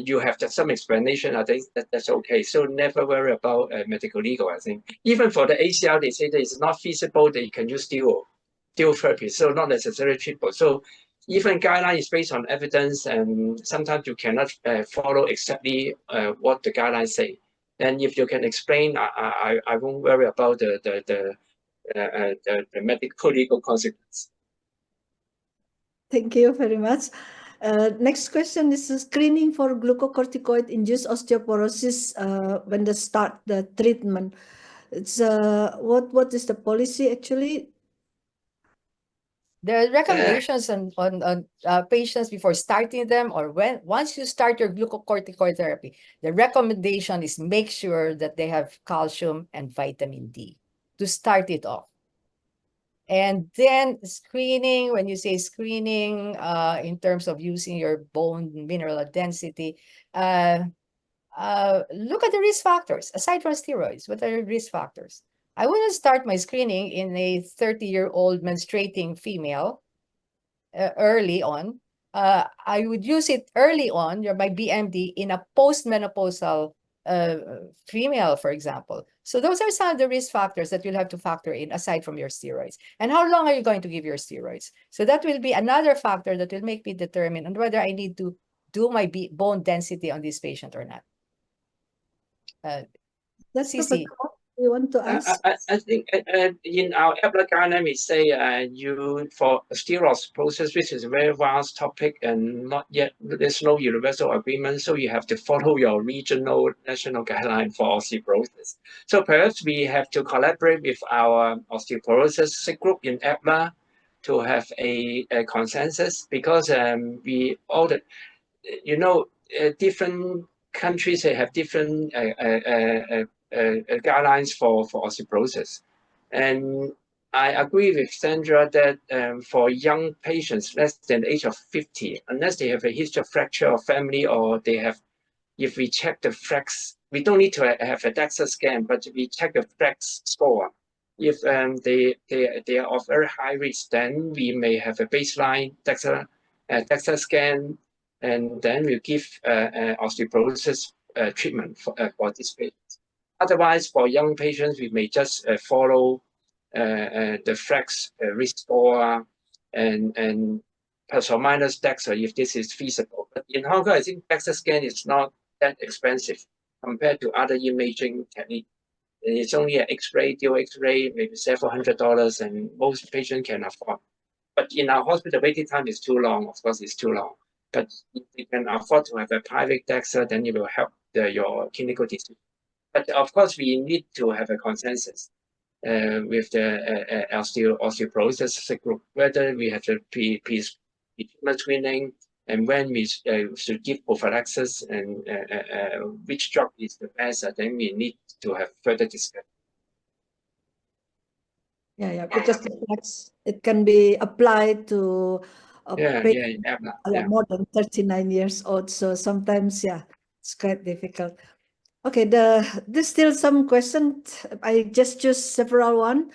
you have some explanation. I think that's okay. So never worry about medical legal. I think even for the ACL, they say that it's not feasible that you can use dual therapy, so not necessarily triple. So even guideline is based on evidence, and sometimes you cannot follow exactly what the guidelines say. And if you can explain, I won't worry about the medical legal consequence. Thank you very much. Next question is screening for glucocorticoid-induced osteoporosis when they start the treatment. It's what is the policy actually? There are recommendations on patients before starting them, or once you start your glucocorticoid therapy. The recommendation is make sure that they have calcium and vitamin D to start it off. And then screening, when you say screening, in terms of using your bone mineral density, look at the risk factors. Aside from steroids, what are the risk factors? I wouldn't start my screening in a 30-year-old menstruating female early on. I would use it early on, my BMD, in a postmenopausal female, for example. So those are some of the risk factors that you'll have to factor in aside from your steroids. And how long are you going to give your steroids? So that will be another factor that will make me determine on whether I need to do my bone density on this patient or not. That's CC. You want to answer? I think in our APLA guideline, we say you for steroids process, which is a very vast topic and not yet, there's no universal agreement. So you have to follow your regional national guideline for osteoporosis. So perhaps we have to collaborate with our osteoporosis group in APLA to have a consensus, because we all the, you know, different countries, they have different guidelines for osteoporosis. And I agree with Sandra that for young patients less than the age of 50, unless they have a history of fracture of family, or they have, if we check the FRAX, we don't need to have a DEXA scan, but we check the FRAX score. If they are of very high risk, then we may have a baseline DEXA scan, and then we give osteoporosis treatment for this patient. Otherwise, for young patients, we may just follow the FRAX risk score and plus or minus DEXA if this is feasible. But in Hong Kong, I think DEXA scan is not that expensive compared to other imaging techniques. It's only an X-ray, dual X-ray, maybe several $100, and most patients can afford. But in our hospital, waiting time is too long. Of course, it's too long. But if you can afford to have a private DEXA, then it will help your clinical decision. But of course, we need to have a consensus with the osteoporosis group, whether we have to pre-treatment screening and when we should give prophylaxis and which drug is the best. Then we need to have further discussion. Yeah, because it can be applied to more than 39 years old. So sometimes, it's quite difficult. Okay, there's still some questions. I just choose several one.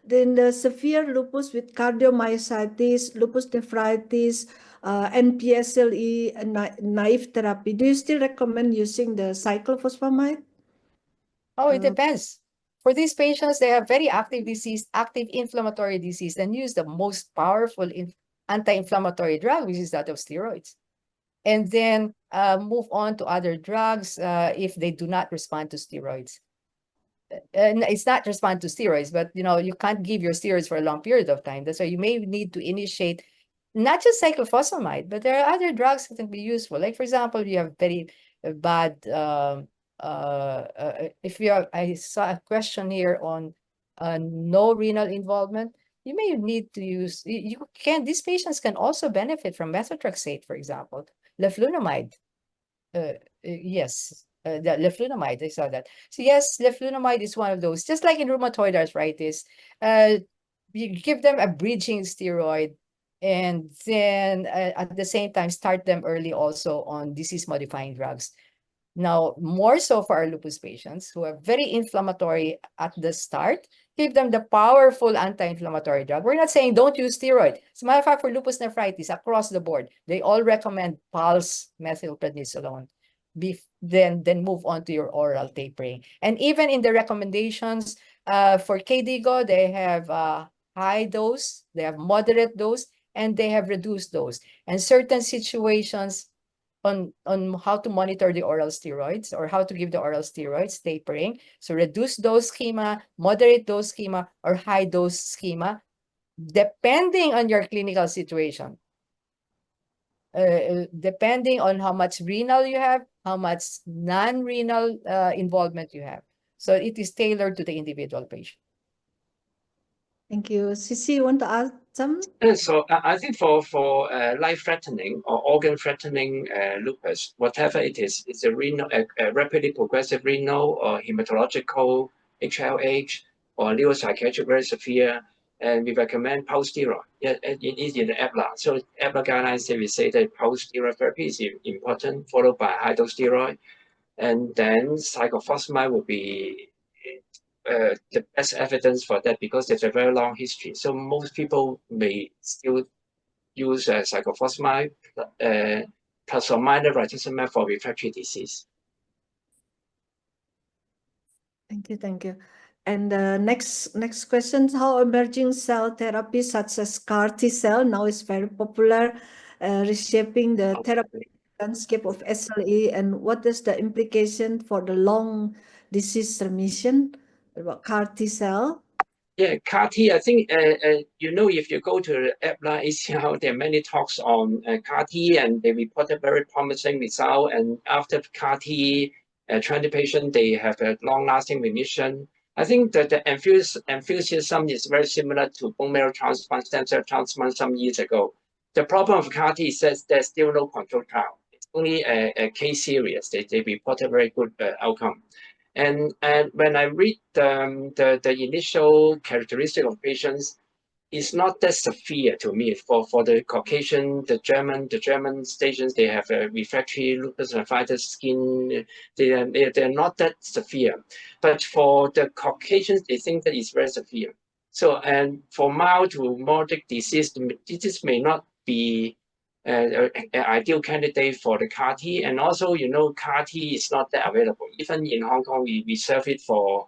Then the severe lupus with cardiomyositis, lupus nephritis, NPSLE, and naive therapy. Do you still recommend using the cyclophosphamide? Oh, it depends. For these patients, they have very active disease, active inflammatory disease, and use the most powerful anti-inflammatory drug, which is that of steroids. And then move on to other drugs if they do not respond to steroids. And it's not respond to steroids, but you can't give your steroids for a long period of time. That's why you may need to initiate not just cyclophosphamide, but there are other drugs that can be useful. Like, for example, you have very bad if you have, I saw a question here on no renal involvement. You may need to use, these patients can also benefit from methotrexate, for example, leflunomide. Yes, the leflunomide, I saw that. So yes, leflunomide is one of those, just like in rheumatoid arthritis, you give them a bridging steroid, and then at the same time, start them early also on disease-modifying drugs. Now, more so for our lupus patients who are very inflammatory at the start, give them the powerful anti-inflammatory drug. We're not saying don't use steroid. As a matter of fact, for lupus nephritis, across the board, they all recommend pulse methylprednisolone. Then move on to your oral tapering. And even in the recommendations for KDIGO, they have high dose, they have moderate dose, and they have reduced dose. And certain situations on how to monitor the oral steroids or how to give the oral steroids, tapering. So reduced dose schema, moderate dose schema, or high dose schema, depending on your clinical situation. Depending on how much renal you have, how much non-renal involvement you have. So it is tailored to the individual patient. Thank you. Sisi, you want to add some? So I think for life-threatening or organ-threatening lupus, whatever it is, it's a renal, a rapidly progressive renal or hematological HLH or neuropsychiatric very severe, and we recommend pulse steroid. Yeah, it is in the EBLA. So EBLA guidelines, we say that pulse steroid therapy is important, followed by high dose steroid, and then cyclophosphamide will be the best evidence for that because there's a very long history. So most people may still use cyclophosphamide plus or minus rituximab for refractory disease. Thank you, thank you. And next question: how emerging cell therapy such as CAR T cell now is very popular, reshaping the therapeutic landscape of SLE, and what is the implication for the long disease remission about CAR T cell? Yeah, CAR T, I think, if you go to the EBLA ACL, there are many talks on CAR T, and they reported very promising result. And after CAR T, 20 patients, they have a long-lasting remission. I think that the enthusiasm is very similar to bone marrow transplant, stem cell transplant some years ago. The problem of CAR T is that there's still no control trial. It's only a case series. They reported very good outcome. And when I read the initial characteristic of patients, it's not that severe to me. For the Caucasian, the German stations, they have a refractory lupus nephritis skin. They're not that severe. But for the Caucasians, they think that it's very severe. So, and for mild to moderate disease, this may not be an ideal candidate for the CAR T. And also, CAR T is not that available. Even in Hong Kong, we serve it for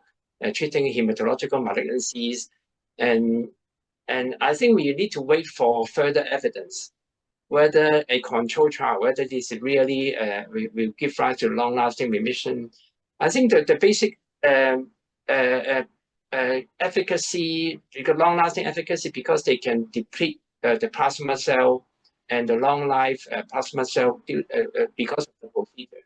treating hematological malignancies. And I think we need to wait for further evidence, whether a control trial, whether this really will give rise to long-lasting remission. I think that the basic efficacy, long-lasting efficacy, because they can deplete the plasma cell and the long-life plasma cell because of the procedure.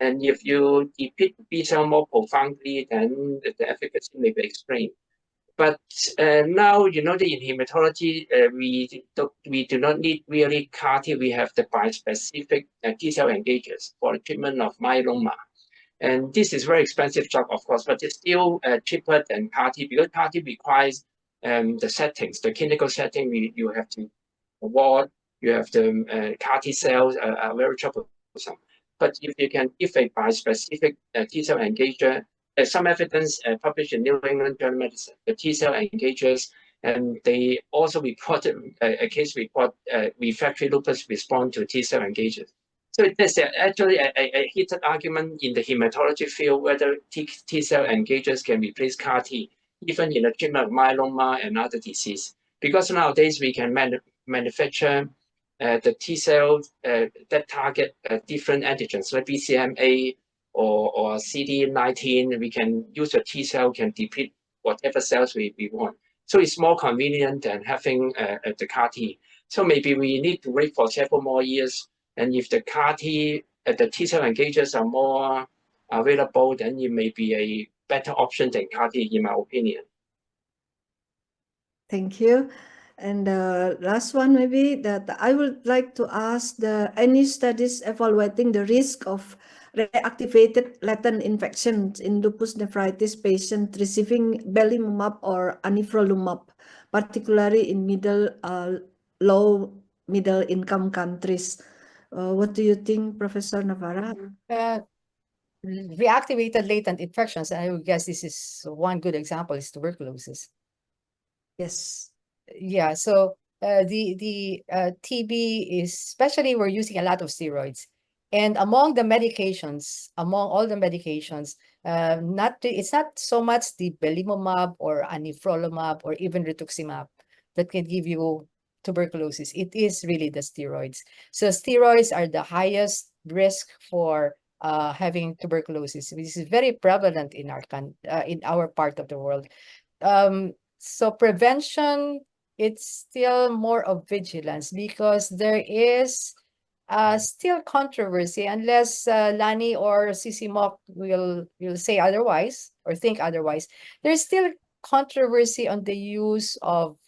And if you deplete B cell more profoundly, then the efficacy may be explained. But now, in hematology, we do not need really CAR T. We have the bispecific T cell engagers for the treatment of myeloma. And this is very expensive drug, of course, but it's still cheaper than CAR T, because CAR T requires the settings, the clinical setting. You have to ward, you have the CAR T cells are very troublesome. But if you can give a bispecific T cell engager, there's some evidence published in New England Journal of Medicine, the T cell engagers, and they also reported a case report, refractory lupus response to T cell engagers. So there's actually a heated argument in the hematology field whether T cell engagers can replace CAR T, even in the treatment of myeloma and other disease. Because nowadays we can manufacture the T cells that target different antigens, like BCMA or CD19. We can use a T cell, can deplete whatever cells we want. So it's more convenient than having the CAR T. So maybe we need to wait for several more years. And if the CAR T, the T cell engagers are more available, then it may be a better option than CAR T, in my opinion. Thank you. And the last one, maybe, that I would like to ask, any studies evaluating the risk of reactivated latent infections in lupus nephritis patients receiving belimumab or anifrolumab, particularly in low middle income countries. What do you think, Professor Navarra? Reactivated latent infections, I would guess this is one good example, is tuberculosis. Yes. Yeah, so the TB is, especially we're using a lot of steroids. And among all the medications, it's not so much the belimumab or anifrolumab or even rituximab that can give you tuberculosis. It is really the steroids. So steroids are the highest risk for having tuberculosis, which is very prevalent in our part of the world. So prevention, it's still more of vigilance, because there is still controversy, unless Lani or Sisimok will say otherwise or think otherwise. There's still controversy on the use of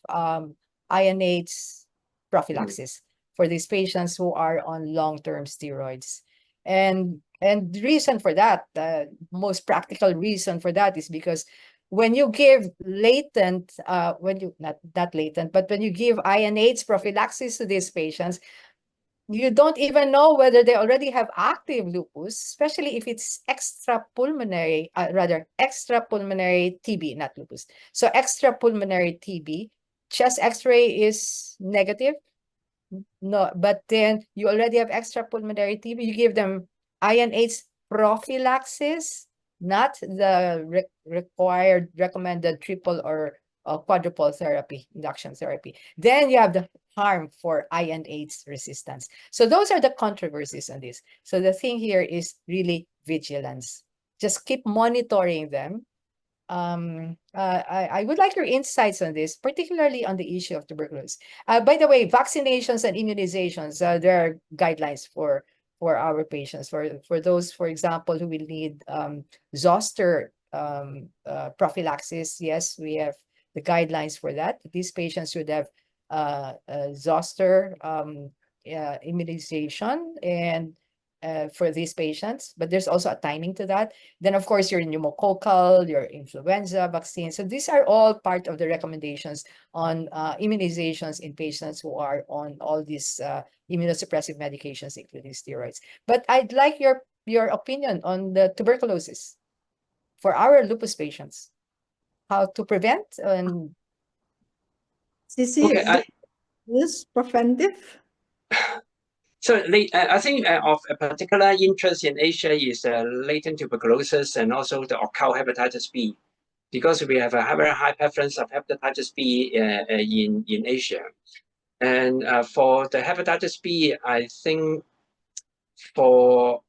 INH prophylaxis for these patients who are on long-term steroids. And the reason for that, the most practical reason for that, is because when you give latent, when you give INH prophylaxis to these patients, you don't even know whether they already have active lupus, especially if it's extrapulmonary TB, not lupus. So extrapulmonary TB, chest X-ray is negative. No, but then you already have extrapulmonary TB. You give them INH prophylaxis, not the recommended triple or quadruple therapy, induction therapy. Then you have the harm for INH resistance. So those are the controversies on this. So the thing here is really vigilance. Just keep monitoring them. I would like your insights on this, particularly on the issue of tuberculosis. By the way, vaccinations and immunizations, there are guidelines for our patients. For those, for example, who will need zoster prophylaxis, yes, we have the guidelines for that. These patients should have zoster immunization and for these patients, but there's also a timing to that. Then, of course, your pneumococcal, your influenza vaccine. So these are all part of the recommendations on immunizations in patients who are on all these immunosuppressive medications, including steroids. But I'd like your opinion on the tuberculosis for our lupus patients, how to prevent and Sisi, Okay, use preventive? So I think of a particular interest in Asia is latent tuberculosis and also the occult hepatitis B, because we have a very high prevalence of hepatitis B in Asia. And for the hepatitis B, I think for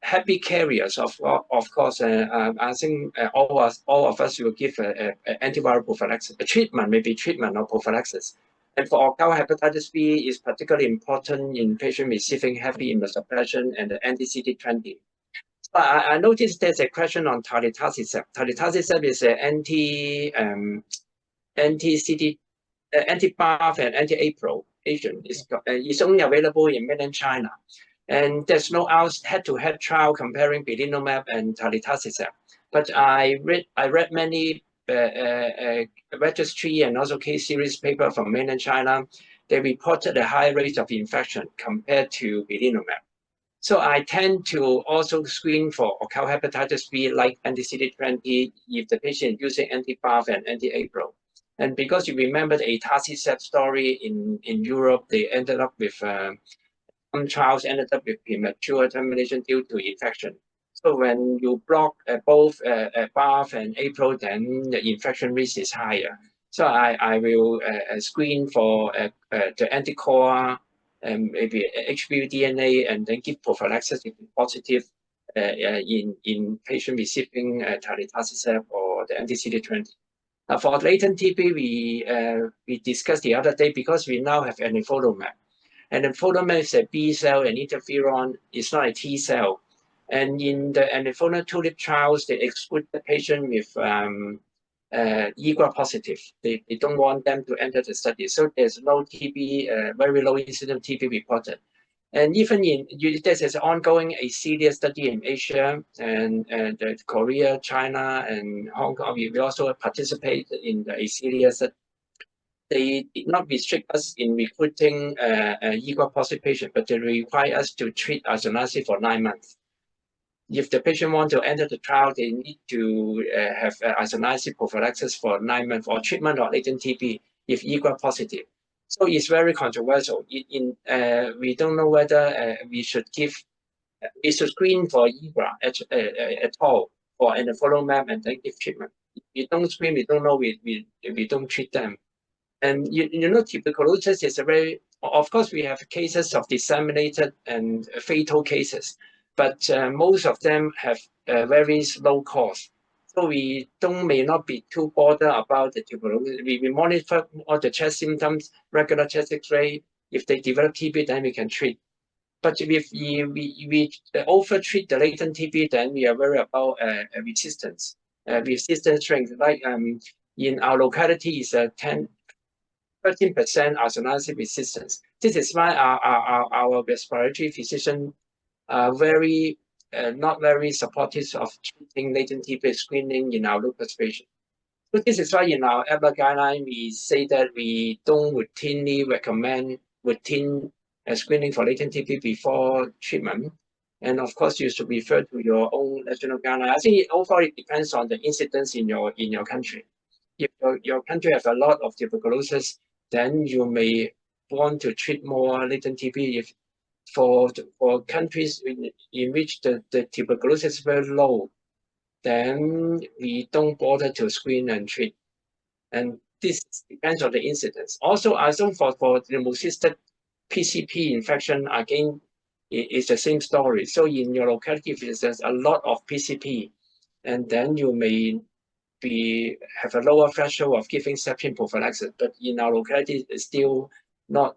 happy carriers of course. I think all of us will give antiviral prophylaxis, a treatment, maybe treatment or prophylaxis. And for occult hepatitis B is particularly important in patients receiving heavy immunosuppression and the anti-CD20. But I noticed there's a question on telitacicept. Telitacicept is an anti-CD, anti-BAFF and anti-APRIL agent. It's only available in mainland China. And there's no head-to-head trial comparing belimumab and telitacicept. But I read many registry and also case series paper from mainland China. They reported a high rate of infection compared to belimumab. So I tend to also screen for occult hepatitis B like anti-CD20 if the patient is using anti-BAFF and anti-APRIL. And because you remember the etacicept story in Europe, they ended up with some trials ended up with premature termination due to infection. So when you block both BAFF and APRIL, then the infection risk is higher. So I will screen for the anticore, maybe HBV DNA, and then give prophylaxis if positive in patient receiving telitacicept or the anti-CD20. For latent TB, we discussed the other day because we now have anifrolumab. And the anifrolumab is a B cell and interferon is not a T cell. And in the anifrolumab TULIP trials, they exclude the patient with EGRA positive. They don't want them to enter the study. So there's no TB, very low incident TB reported. And even there's an ongoing ACELIA study in Asia and Korea, China, and Hong Kong. We also participate in the ACELIA study. They did not restrict us in recruiting EGRA positive patient, but they require us to treat isoniazid for 9 months. If the patient wants to enter the trial, they need to have isoniazid prophylaxis for 9 months or treatment of latent TB if EGRA positive. So it's very controversial. We don't know whether we should screen for EGRA at all for anifrolumab and then give treatment. If we don't screen, we don't know, we don't treat them. And you know, tuberculosis is of course, we have cases of disseminated and fatal cases, but most of them have very slow course. So we may not be too bothered about the tuberculosis. We monitor all the chest symptoms, regular chest X-ray. If they develop TB, then we can treat. But if we over-treat the latent TB, then we are worried about resistance. Resistance strength, like in our locality, is 13% isoniazid resistance. This is why our respiratory physician are not very supportive of treating latent TB screening in our lupus patients. So this is why in our EBLA guideline, we say that we don't routinely recommend routine screening for latent TB before treatment. And of course, you should refer to your own national guideline. I think overall it depends on the incidence in your country. If your country has a lot of tuberculosis, then you may want to treat more latent TB. If for countries in which the tuberculosis is very low, then we don't bother to screen and treat. And this depends on the incidence. Also, I think for the pneumocystis PCP infection, again, it's the same story. So in your locality, if there's a lot of PCP, and then you may have a lower threshold of giving septin prophylaxis, but in our locality, it's still not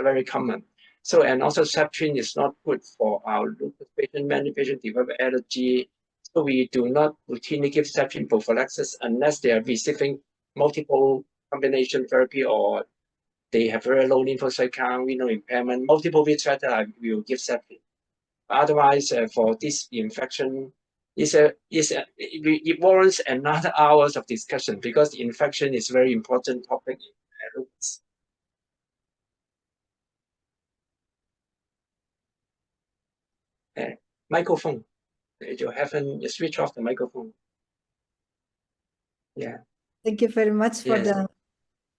very common. So, and also septin is not good for our lupus patient. Many patients develop allergy. So we do not routinely give septin prophylaxis unless they are receiving multiple combination therapy or they have very low lymphocyte count, renal impairment, multiple risk factor, we will give septin. Otherwise, for this infection, it warrants another hours of discussion because the infection is a very important topic in lupus. Microphone. You haven't switch off the microphone. Yeah. Thank you very much for the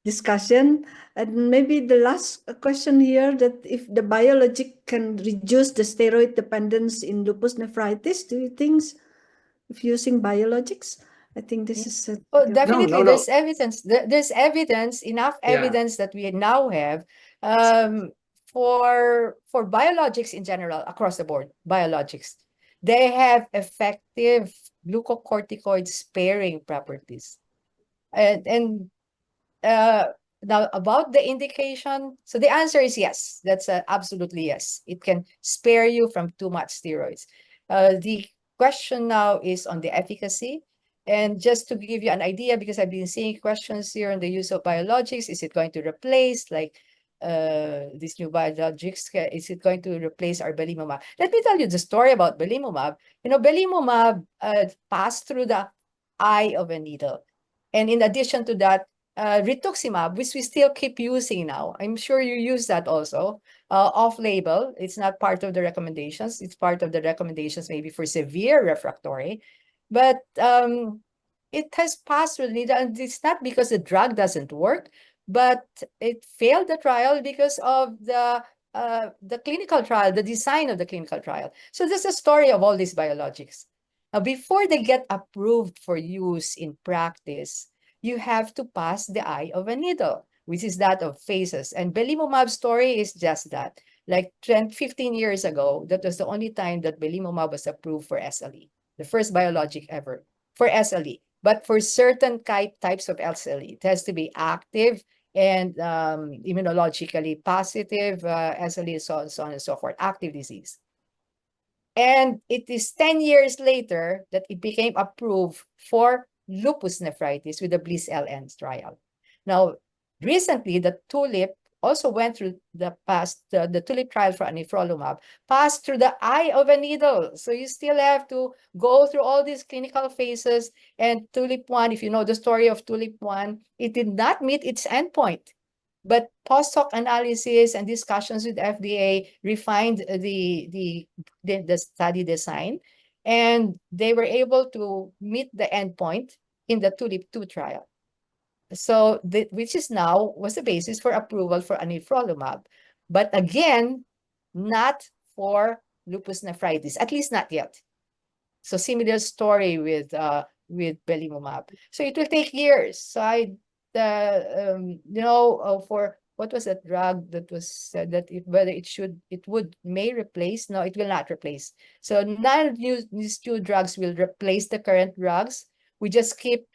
discussion. And maybe the last question here, that if the biologic can reduce the steroid dependence in lupus nephritis, do you think if using biologics? I think this is definitely No. there's evidence. There's evidence, enough evidence that we now have for biologics in general across the board, biologics. They have effective glucocorticoid sparing properties. And now about the indication, so the answer is yes. That's absolutely yes. It can spare you from too much steroids. The question now is on the efficacy. And just to give you an idea, because I've been seeing questions here on the use of biologics, is it going to replace these new biologics? Is it going to replace our belimumab? Let me tell you the story about belimumab. You know, belimumab passed through the eye of a needle. And in addition to that, rituximab, which we still keep using now. I'm sure you use that also, off-label. It's not part of the recommendations. It's part of the recommendations maybe for severe refractory. But it has passed through the needle, and it's not because the drug doesn't work, but it failed the trial because of the clinical trial, the design of the clinical trial. So this is the story of all these biologics. Now, before they get approved for use in practice, you have to pass the eye of a needle, which is that of phases. And belimumab's story is just that. Like 15 years ago, that was the only time that belimumab was approved for SLE, the first biologic ever for SLE. But for certain types of SLE, it has to be active and immunologically positive, SLE, so on and so forth, active disease. And it is 10 years later that it became approved for lupus nephritis with the BLISS-LN trial. Now, recently, the TULIP also went through the TULIP trial for anifrolumab, passed through the eye of a needle. So you still have to go through all these clinical phases. And TULIP-1, if you know the story of TULIP-1, it did not meet its endpoint. But post-hoc analysis and discussions with FDA refined the study design, and they were able to meet the endpoint in the TULIP-2 trial. So, which is now was the basis for approval for anifrolumab, but again, not for lupus nephritis, at least not yet. So similar story with belimumab. So it will take years. So for what was that drug that was said that it may replace? No, it will not replace. So none of these two drugs will replace the current drugs. We just keep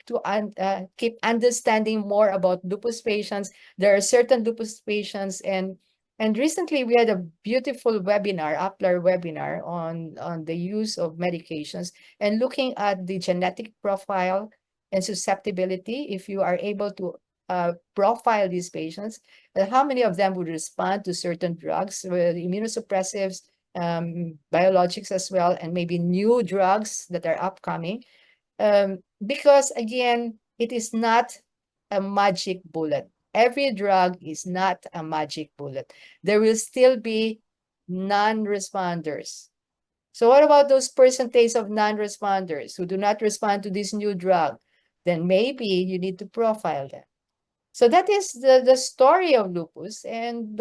understanding more about lupus patients. There are certain lupus patients, and recently we had a beautiful webinar, APLAR webinar on the use of medications and looking at the genetic profile and susceptibility. If you are able to profile these patients, how many of them would respond to certain drugs, immunosuppressives, biologics as well, and maybe new drugs that are upcoming. Because again, it is not a magic bullet. Every drug is not a magic bullet. There will still be non-responders. So what about those percentage of non-responders who do not respond to this new drug? Then maybe you need to profile them. So that is the story of lupus, and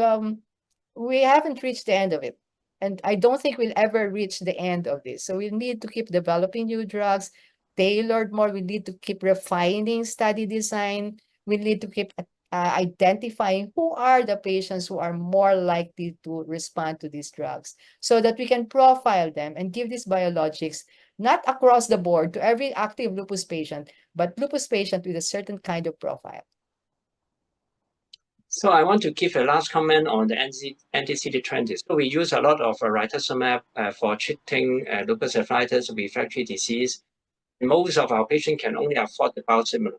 we haven't reached the end of it. And I don't think we'll ever reach the end of this. So we need to keep developing new drugs, tailored more. We need to keep refining study design. We need to keep identifying who are the patients who are more likely to respond to these drugs so that we can profile them and give these biologics not across the board to every active lupus patient, but lupus patient with a certain kind of profile. So I want to give a last comment on the anti-CD20. So we use a lot of rituximab for treating lupus nephritis refractory disease. Most of our patients can only afford the biosimilar.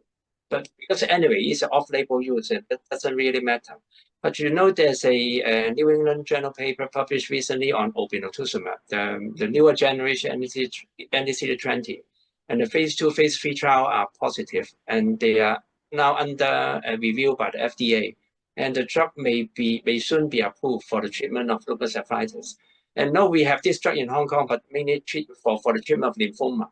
But because anyway, it's an off-label use, that doesn't really matter. But you know, there's a New England Journal paper published recently on obinutuzumab, the newer generation anti-CD20. And the phase 2, phase 3 trial are positive, and they are now under review by the FDA. And the drug may soon be approved for the treatment of lupus nephritis. And now we have this drug in Hong Kong, but mainly for the treatment of lymphoma.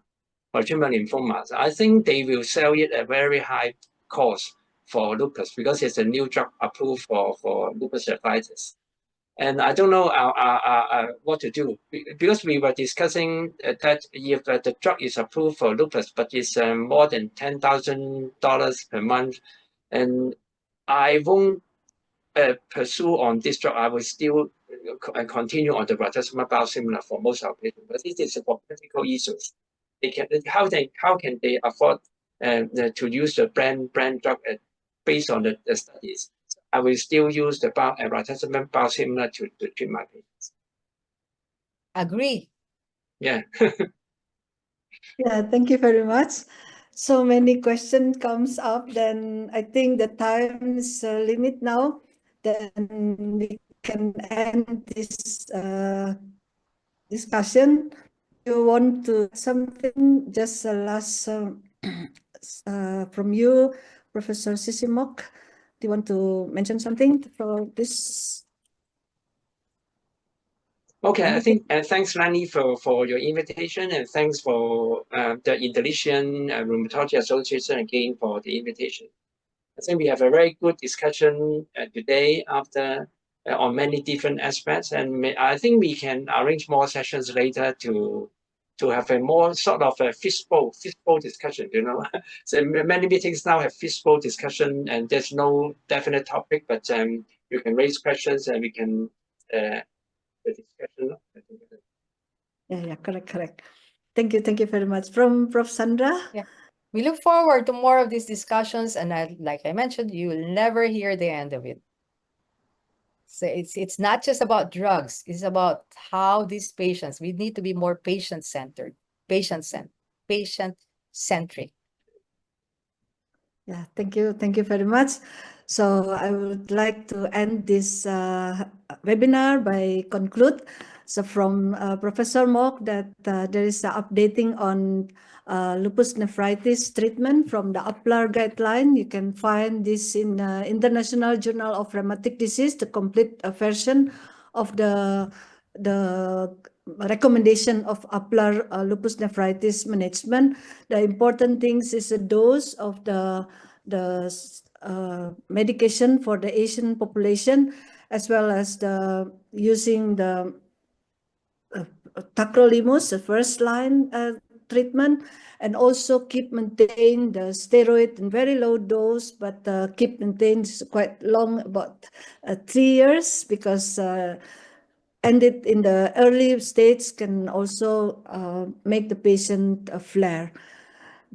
For treatment lymphomas, I think they will sell it at very high cost for lupus because it's a new drug approved for lupus nephritis. And I don't know what to do because we were discussing that if the drug is approved for lupus, but it's more than $10,000 per month, and I won't pursue on this drug. I will still continue on the rituximab biosimilar for most of our patients. But this is for practical issues. How can they afford to use the brand drug based on the studies? I will still use the rituximab biosimilar to treat my patients. Agree. Yeah. Yeah, thank you very much. So many questions comes up, then I think the time is limit now. Then we can end this discussion. You want to add something? Just a last from you, Professor Sisimok. Do you want to mention something for this? Okay, I think thanks, Lani, for your invitation, and thanks for the Indonesian Rheumatology Association again for the invitation. I think we have a very good discussion today after on many different aspects, and I think we can arrange more sessions later to have a more sort of a fishbowl discussion. You know, so many meetings now have fishbowl discussion, and there's no definite topic, but you can raise questions and we can the discussion. Yeah, correct. Thank you very much. From Prof.Sandra. Yeah. We look forward to more of these discussions, and like I mentioned, you will never hear the end of it. So it's not just about drugs, it's about how these patients, we need to be more patient-centered, patient-centric. Yeah, thank you very much. So I would like to end this webinar by conclude. So from Professor Mok that there is updating on lupus nephritis treatment from the UPLAR guideline. You can find this in International Journal of Rheumatic Disease, the complete version of the recommendation of UPLAR lupus nephritis management. The important things is the dose of the medication for the Asian population, as well as the using the tacrolimus, the first line treatment, and also maintain the steroid in very low dose, but keep maintained quite long, about 3 years, because ended in the early stage can also make the patient flare.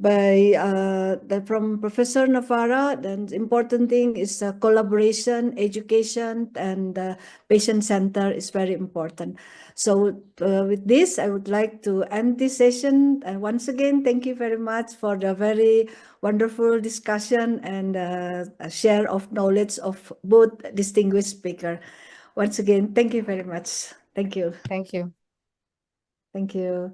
From Professor Navarra, then the important thing is collaboration, education, and patient center is very important. So with this, I would like to end this session. And once again, thank you very much for the very wonderful discussion and a share of knowledge of both distinguished speakers. Once again, thank you very much. Thank you. Thank you. Thank you.